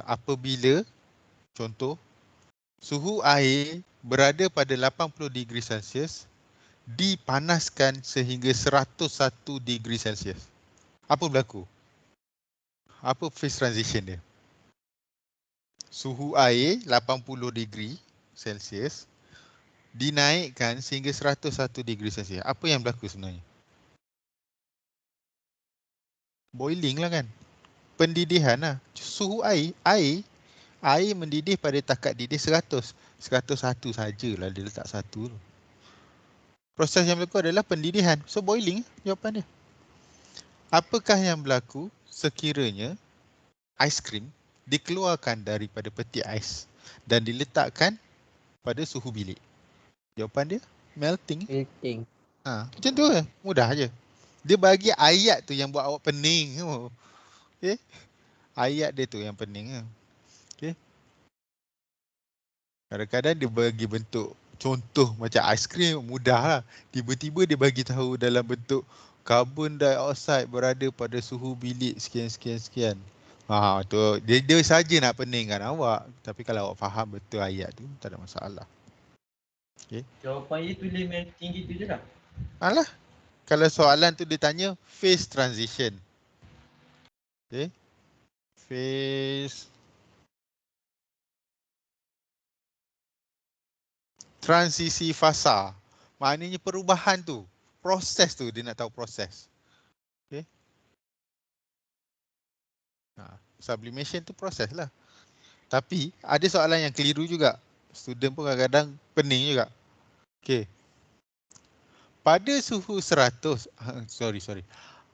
Apabila contoh suhu air berada pada 80 degree Celsius dipanaskan sehingga 101 degree Celsius. Apa berlaku? Apa phase transition dia? Suhu air 80 degree Celsius dinaikkan sehingga 101 degree Celsius. Apa yang berlaku sebenarnya? Boiling lah kan? Pendidihan lah. Suhu air mendidih pada takat didih 100. 101 sajalah dia letak 1 tu. Proses yang berlaku adalah pendidihan. So boiling jawapan dia. Apakah yang berlaku sekiranya aiskrim dikeluarkan daripada peti ais dan diletakkan pada suhu bilik? Jawapan dia melting. Melting. Macam tu je. Mudah je. Dia bagi ayat tu yang buat awak pening tu. Okay? Ayat dia tu yang pening. Okay? Kadang-kadang dia bagi bentuk contoh macam aiskrim, mudah lah. Tiba-tiba dia bagi tahu dalam bentuk karbon dioksida berada pada suhu bilik sekian. Tu dia saja nak peningkan awak. Tapi kalau awak faham betul ayat tu, tak ada masalah. Okay. Jawapan dia tulis melting gitu je lah. Alah, kalau soalan tu dia tanya phase transition. Okay. Phase transisi fasa. Maknanya perubahan tu. Proses tu, dia nak tahu proses. Okay. Sublimation tu proses lah. Tapi ada soalan yang keliru juga. Student pun kadang-kadang pening juga. Okay. Pada suhu 100,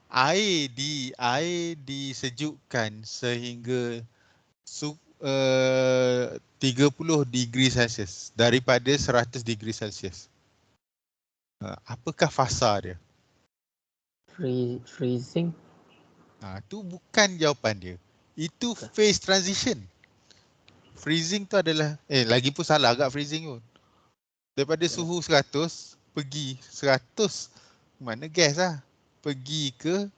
air disejukkan sehingga 30 degree Celsius daripada 100 degree Celsius. Apakah fasa dia? Freezing. Tu bukan jawapan dia. Itu phase transition. Freezing tu adalah lagi pun salah agak freezing pun. Daripada suhu 100 pergi 100 mana gas lah. Pergi ke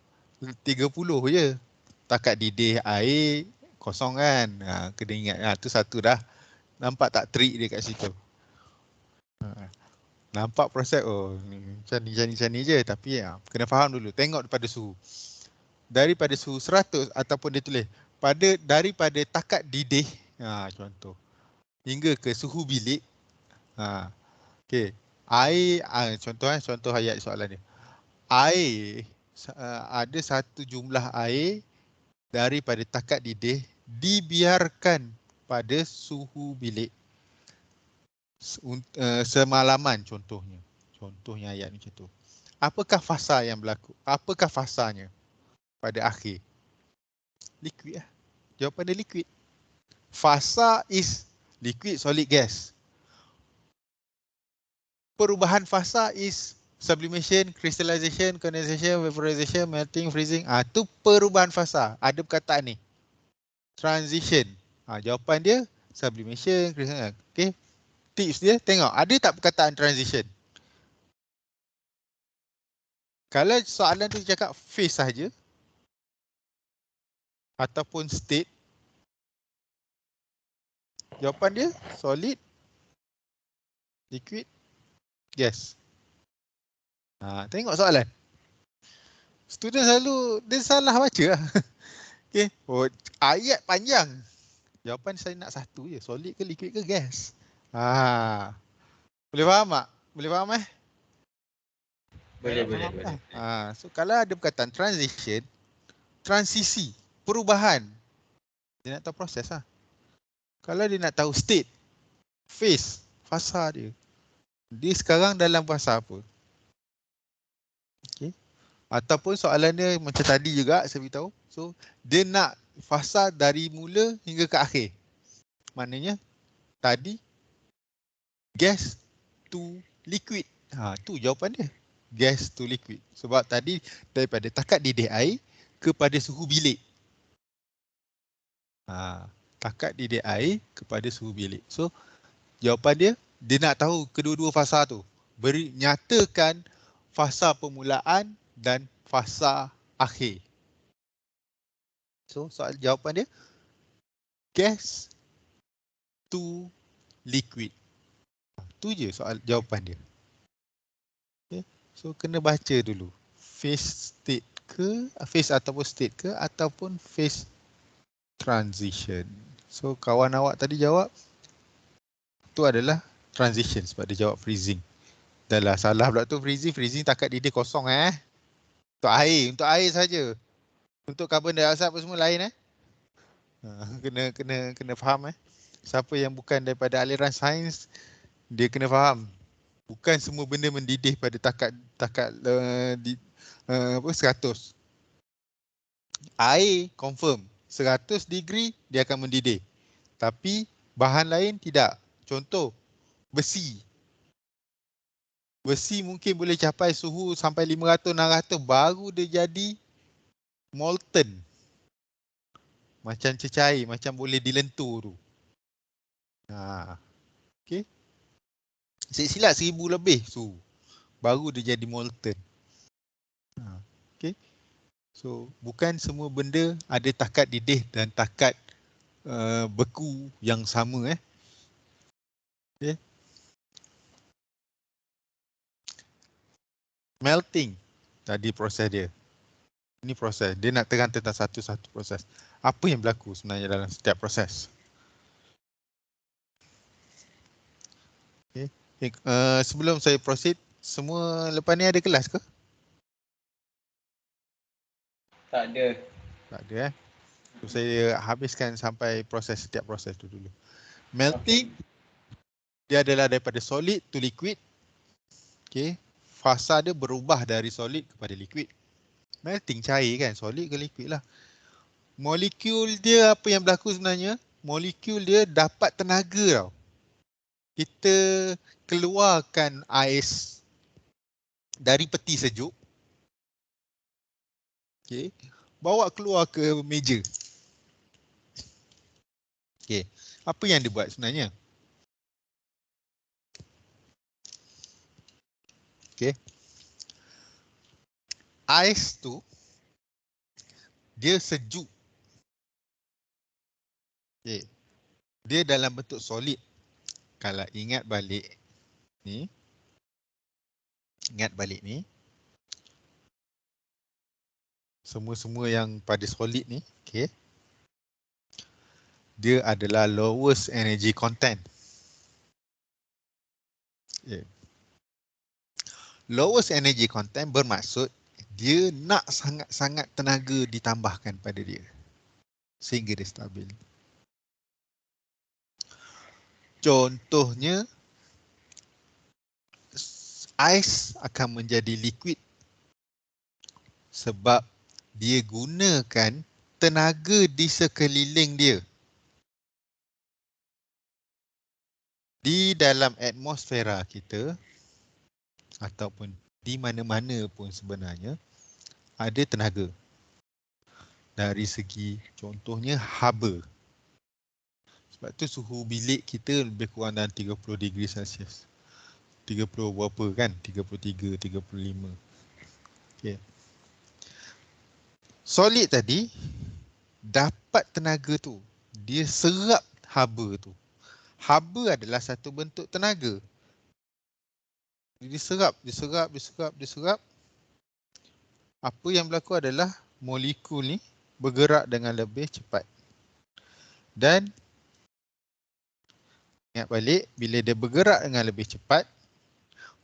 30 je. Takat didih air kosong kan. Kena ingat tu satu dah. Nampak tak trik dia kat situ. Nampak proses macam ni je. Tapi kena faham dulu. Tengok daripada suhu. Daripada suhu 100 ataupun dia tulis daripada takat didih, contoh, hingga ke suhu bilik. Okey. Air, contoh ayat soalan dia. Air, ada satu jumlah air daripada takat didih dibiarkan pada suhu bilik semalaman, contohnya. Contohnya ayat macam tu. Apakah fasa yang berlaku? Apakah fasanya pada akhir? Liquid lah. Jawapan dia liquid. Fasa is liquid, solid, gas. Perubahan fasa is sublimation, crystallization, condensation, vaporization, melting, freezing. Tu perubahan fasa. Ada perkataan ni. Transition. Jawapan dia sublimation, crystallization. Okay. Tips dia, tengok. Ada tak perkataan transition? Kalau soalan tu cakap phase sahaja ataupun state, jawapan dia solid, liquid, gas. Tengok soalan. Student selalu dia salah baca lah. Okay. Ayat panjang. Jawapan saya nak satu je. Solid ke liquid ke gas. Boleh faham tak? Boleh faham Boleh. So kalau ada perkataan transition, transisi, perubahan. Dia nak tahu proses lah. Kalau dia nak tahu state, phase, fasa dia. Dia sekarang dalam fasa apa? Okay. Ataupun soalan dia macam tadi juga saya beritahu. So dia nak fasa dari mula hingga ke akhir. Maknanya tadi gas to liquid. Tu jawapan dia. Gas to liquid. Sebab tadi daripada takat didih air kepada suhu bilik. Takat didih air kepada suhu bilik. So jawapan dia nak tahu kedua-dua fasa tu. Nyatakan fasa permulaan dan fasa akhir. So soal jawapan dia gas to liquid. Tu je soal jawapan dia. Okay. So kena baca dulu. Phase state ke, phase ataupun state ke, ataupun phase transition. So kawan awak tadi jawab tu adalah transition sebab dia jawab freezing. Dah lah salah pula tu freezing takat didih kosong Untuk air saja. Untuk karbon dioksida apa semua lain kena faham Siapa yang bukan daripada aliran sains dia kena faham. Bukan semua benda mendidih pada takat 100. Air confirm 100 degree dia akan mendidih. Tapi bahan lain tidak. Contoh, besi. Besi mungkin boleh capai suhu sampai 500, 600 baru dia jadi molten. Macam cecair, macam boleh dilentur tu. Okay. Silap 1000 lebih suhu. Baru dia jadi molten. Okay. So, bukan semua benda ada takat didih dan takat beku yang sama. Okay. Melting. Tadi proses dia. Ini proses. Dia nak terang tentang satu-satu proses. Apa yang berlaku sebenarnya dalam setiap proses. Okay. Sebelum saya proceed, semua lepas ni ada kelas ke? Tak ada. Tak ada. So, saya habiskan sampai proses setiap proses tu dulu. Melting, dia adalah daripada solid to liquid. Okay. Fasa dia berubah dari solid kepada liquid. Melting cair kan, solid ke liquid lah. Molekul dia apa yang berlaku sebenarnya? Molekul dia dapat tenaga tau. Kita keluarkan ais dari peti sejuk. Okay. Bawa keluar ke meja. Okay. Apa yang dia buat sebenarnya? Okay. Ais tu dia sejuk. Okay. Dia dalam bentuk solid. Kalau ingat balik ni. Semua-semua yang pada solid ni, okay. Dia adalah lowest energy content. Okay. Lowest energy content bermaksud dia nak sangat-sangat tenaga ditambahkan pada dia sehingga dia stabil. Contohnya, ais akan menjadi liquid sebab dia gunakan tenaga di sekeliling dia. Di dalam atmosfera kita ataupun di mana-mana pun sebenarnya ada tenaga. Dari segi contohnya haba. Sebab tu suhu bilik kita lebih kurang dalam 30 degree Celsius. 30 berapa kan? 33, 35. Okay. Solid tadi dapat tenaga tu. Dia serap haba tu. Haba adalah satu bentuk tenaga. Diserap. Apa yang berlaku adalah molekul ni bergerak dengan lebih cepat. Dan ingat balik, bila dia bergerak dengan lebih cepat,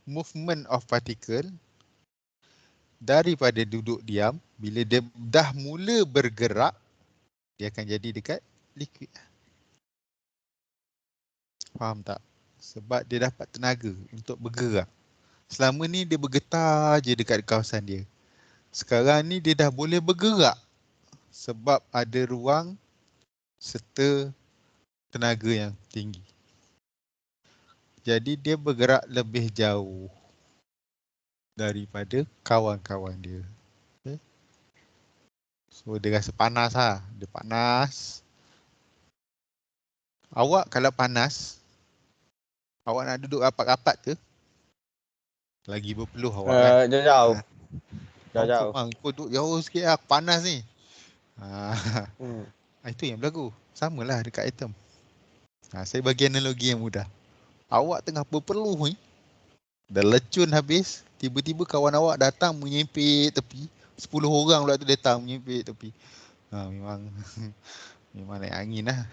movement of particle daripada duduk diam, bila dia dah mula bergerak, dia akan jadi dekat liquid. Faham tak? Sebab dia dapat tenaga untuk bergerak. Selama ni dia bergetar je dekat kawasan dia. Sekarang ni dia dah boleh bergerak sebab ada ruang serta tenaga yang tinggi. Jadi dia bergerak lebih jauh daripada kawan-kawan dia. Okay. So dia rasa panas lah. Dia panas. Awak kalau panas, awak nak duduk rapat-rapat ke? Lagi berpeluh awak kan? Jauh. Jauh. Kau duduk jauh sikit lah, panas ni. Itu yang berlaku. Sama lah dekat atom. Saya bagi analogi yang mudah. Awak tengah berpeluh ni, dah lecun habis, tiba-tiba kawan awak datang menyempit tepi. 10 orang pula tu datang menyempit tepi. Memang naik angin lah.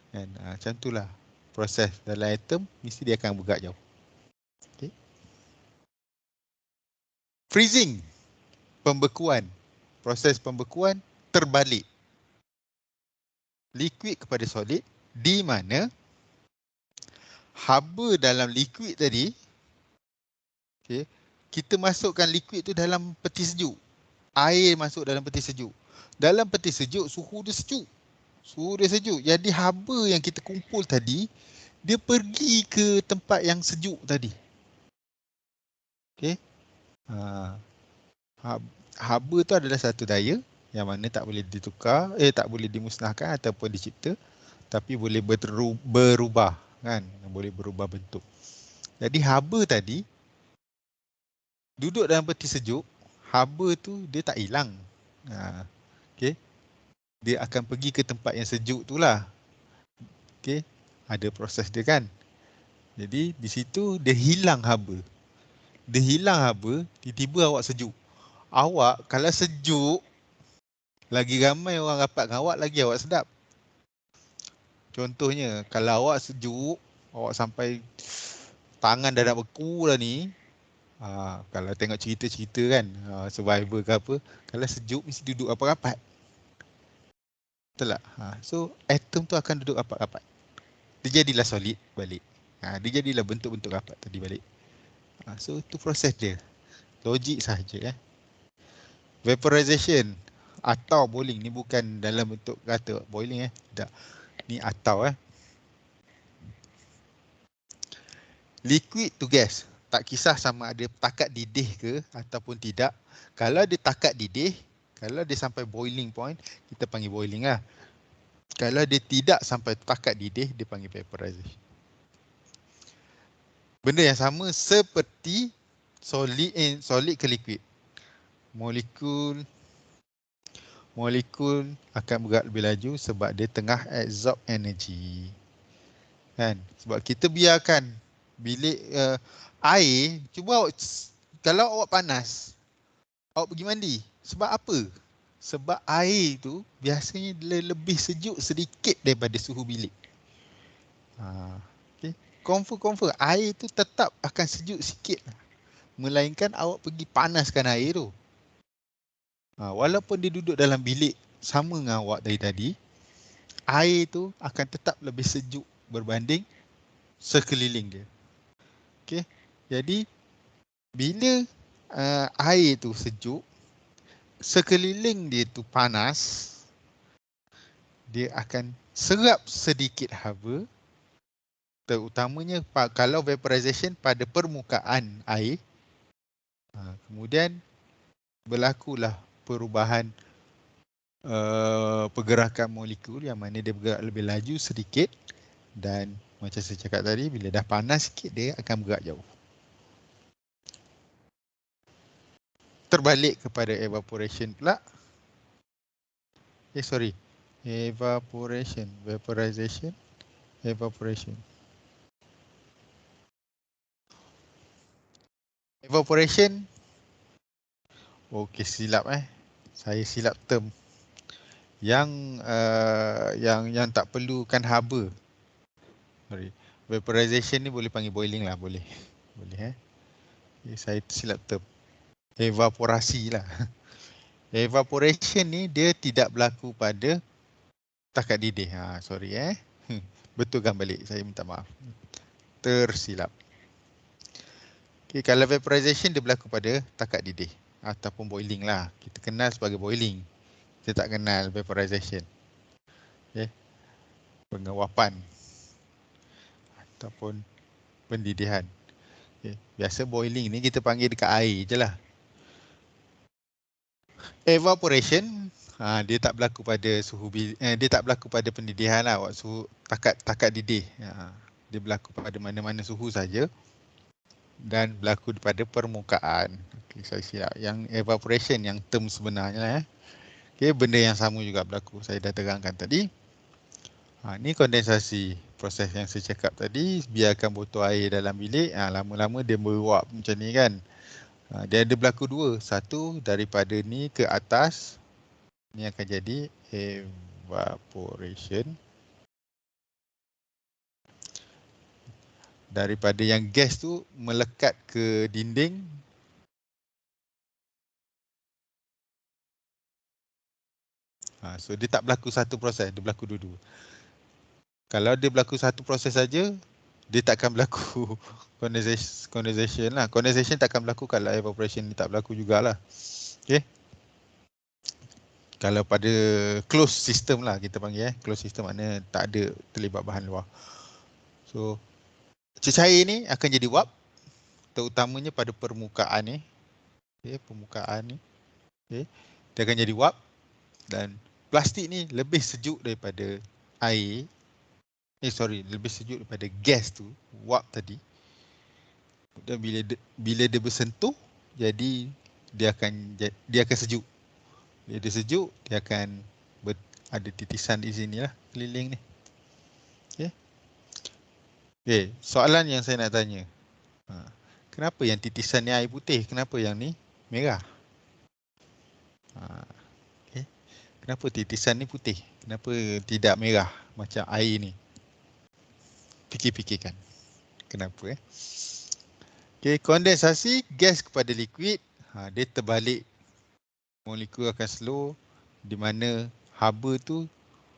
Dan, macam tu lah. Proses dalam atom, mesti dia akan bergerak jauh. Okay. Freezing. Pembekuan. Proses pembekuan terbalik. Liquid kepada solid, di mana haba dalam liquid tadi, okay, kita masukkan liquid tu dalam peti sejuk. Air masuk dalam peti sejuk. Dalam peti sejuk, suhu dia sejuk. Jadi haba yang kita kumpul tadi, dia pergi ke tempat yang sejuk tadi. Okey. Haba tu adalah satu daya yang mana tak boleh ditukar, tak boleh dimusnahkan ataupun dicipta, tapi boleh berubah kan, boleh berubah bentuk. Jadi haba tadi duduk dalam peti sejuk, haba tu dia tak hilang. Okey. Dia akan pergi ke tempat yang sejuk tu lah. Okey. Ada proses dia kan. Jadi di situ dia hilang haba. Dia hilang haba, tiba-tiba awak sejuk. Awak kalau sejuk, lagi ramai orang rapat dengan awak, lagi awak sedap. Contohnya, kalau awak sejuk, awak sampai tangan dah nak beku dah ni. Kalau tengok cerita-cerita kan, survivor ke apa, kalau sejuk mesti duduk rapat-rapat. Betul tak? So, atom tu akan duduk rapat-rapat. Dia jadilah solid balik. Dia jadilah bentuk-bentuk rapat tadi balik. So, itu proses dia. Logik sahaja. Vaporization atau boiling ni bukan dalam bentuk kata boiling tak. Ni atau liquid to gas. Tak kisah sama ada takat didih ke ataupun tidak. Kalau dia takat didih, kalau dia sampai boiling point, kita panggil boiling lah. Kalau dia tidak sampai takat didih, dia panggil vaporization. Benda yang sama seperti solid ke liquid. Molekul akan bergerak lebih laju sebab dia tengah absorb energy. Kan? Sebab kita biarkan bilik air, cuba awak, kalau awak panas, awak pergi mandi. Sebab apa? Sebab air tu biasanya dia lebih sejuk sedikit daripada suhu bilik. Okay. Confirm air tu tetap akan sejuk sikit. Melainkan awak pergi panaskan air tu. Walaupun dia duduk dalam bilik sama dengan awak tadi, air tu akan tetap lebih sejuk berbanding sekeliling dia. Okey. Jadi bila air tu sejuk, sekeliling dia tu panas, dia akan serap sedikit haba, terutamanya kalau vaporization pada permukaan air. Kemudian berlakulah perubahan pergerakan molekul yang mana dia bergerak lebih laju sedikit, dan macam saya cakap tadi, bila dah panas sikit dia akan bergerak jauh. Terbalik kepada evaporation pula. Vaporization. Okey, silap saya silap term. Yang tak perlukan haba. Vaporization ni boleh panggil boiling lah, boleh. Saya silap term. Evaporasi lah. Evaporation ni dia tidak berlaku pada takat didih. Betulkan balik, saya minta maaf. Tersilap. Okay, kalau vaporization dia berlaku pada takat didih ataupun boiling lah. Kita kenal sebagai boiling. Kita tak kenal vaporization. Okay. Penguapan ataupun pendidihan. Okay. Biasa boiling ni kita panggil dekat air je lah. Evaporation dia tak berlaku pada dia tak berlaku pada pendidihan lah, suhu takat didih. Dia berlaku pada mana-mana suhu saja dan berlaku pada permukaan. Okay, saya silap. Yang evaporation yang term sebenarnya lah. Okay, benda yang sama juga berlaku. Saya dah terangkan tadi. Ni kondensasi, proses yang saya cakap tadi. Biarkan botol air dalam bilik, lama-lama dia meruap macam ni kan. Dia ada berlaku dua. Satu, daripada ni ke atas, ni akan jadi evaporation. Daripada yang gas tu melekat ke dinding, so dia tak berlaku satu proses, dia berlaku dua-dua. Kalau dia berlaku satu proses saja, dia takkan berlaku condensation lah. Condensation takkan berlaku kalau evaporation ni tak berlaku jugalah. Okay. Kalau pada closed system lah kita panggil closed system, maknanya tak ada terlibat bahan luar. So cecair ni akan jadi wap, terutamanya pada permukaan ni. Okay, permukaan ni. Okay. Dia akan jadi wap dan plastik ni lebih sejuk daripada air. Lebih sejuk daripada gas tu, wap tadi. Dan bila dia bersentuh, jadi dia akan sejuk. Bila dia sejuk, dia akan ada titisan di sini lah, keliling ni. Okay, soalan yang saya nak tanya. Kenapa yang titisan ni air putih? Kenapa yang ni merah? Okay. Kenapa titisan ni putih? Kenapa tidak merah macam air ni? Fikir-fikirkan. Kenapa? Okay, kondensasi gas kepada liquid, dia terbalik. Molekul akan slow, di mana haba tu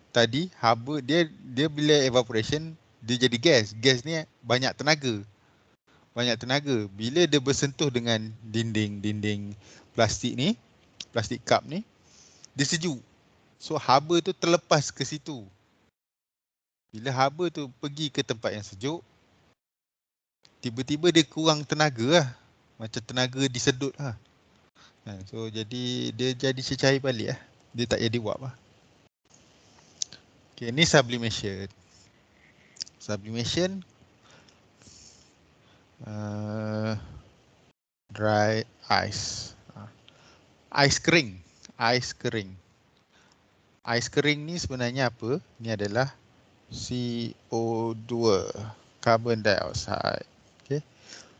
tadi, haba dia bila evaporation, dia jadi gas. Gas ni banyak tenaga. Bila dia bersentuh dengan dinding plastik ni, plastik cup ni, dia sejuk. So haba tu terlepas ke situ. Bila haba tu pergi ke tempat yang sejuk, tiba-tiba dia kurang tenaga lah. Macam tenaga disedut lah. So jadi dia jadi cecair balik lah. Dia tak jadi wap lah. Okay, ni sublimation. Sublimation, dry ice. Ais kering. Ais kering ni sebenarnya apa? Ni adalah CO2, carbon dioxide. Okay.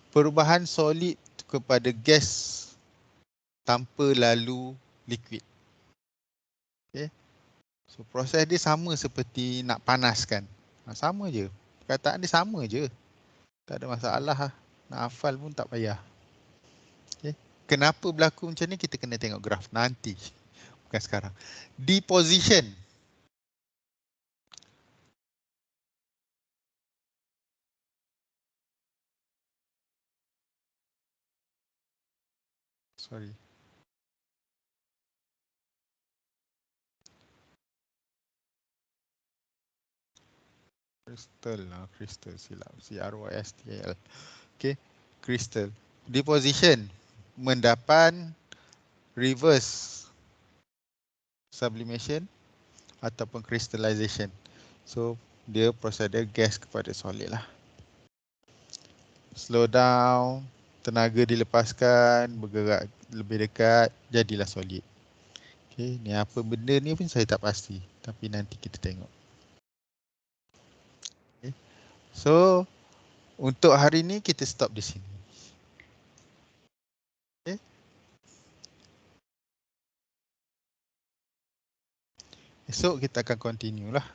Perubahan solid kepada gas tanpa lalu liquid. Okay. So proses dia sama seperti nak panaskan. Sama je. Perkataan dia sama je. Tak ada masalah lah. Nak hafal pun tak payah. Okay. Kenapa berlaku macam ni, kita kena tengok graf nanti. Bukan sekarang. Deposition. Sorry. Crystal silap. CRYSTL. Okay. Crystal. Deposition. Mendapat reverse sublimation ataupun crystallization. So, dia prosedur gas kepada solid lah. Slow down, tenaga dilepaskan, bergerak lebih dekat, jadilah solid. Okay, ni apa benda ni pun saya tak pasti. Tapi nanti kita tengok. Okay. So, untuk hari ni kita stop di sini. Okay. Esok kita akan continue lah.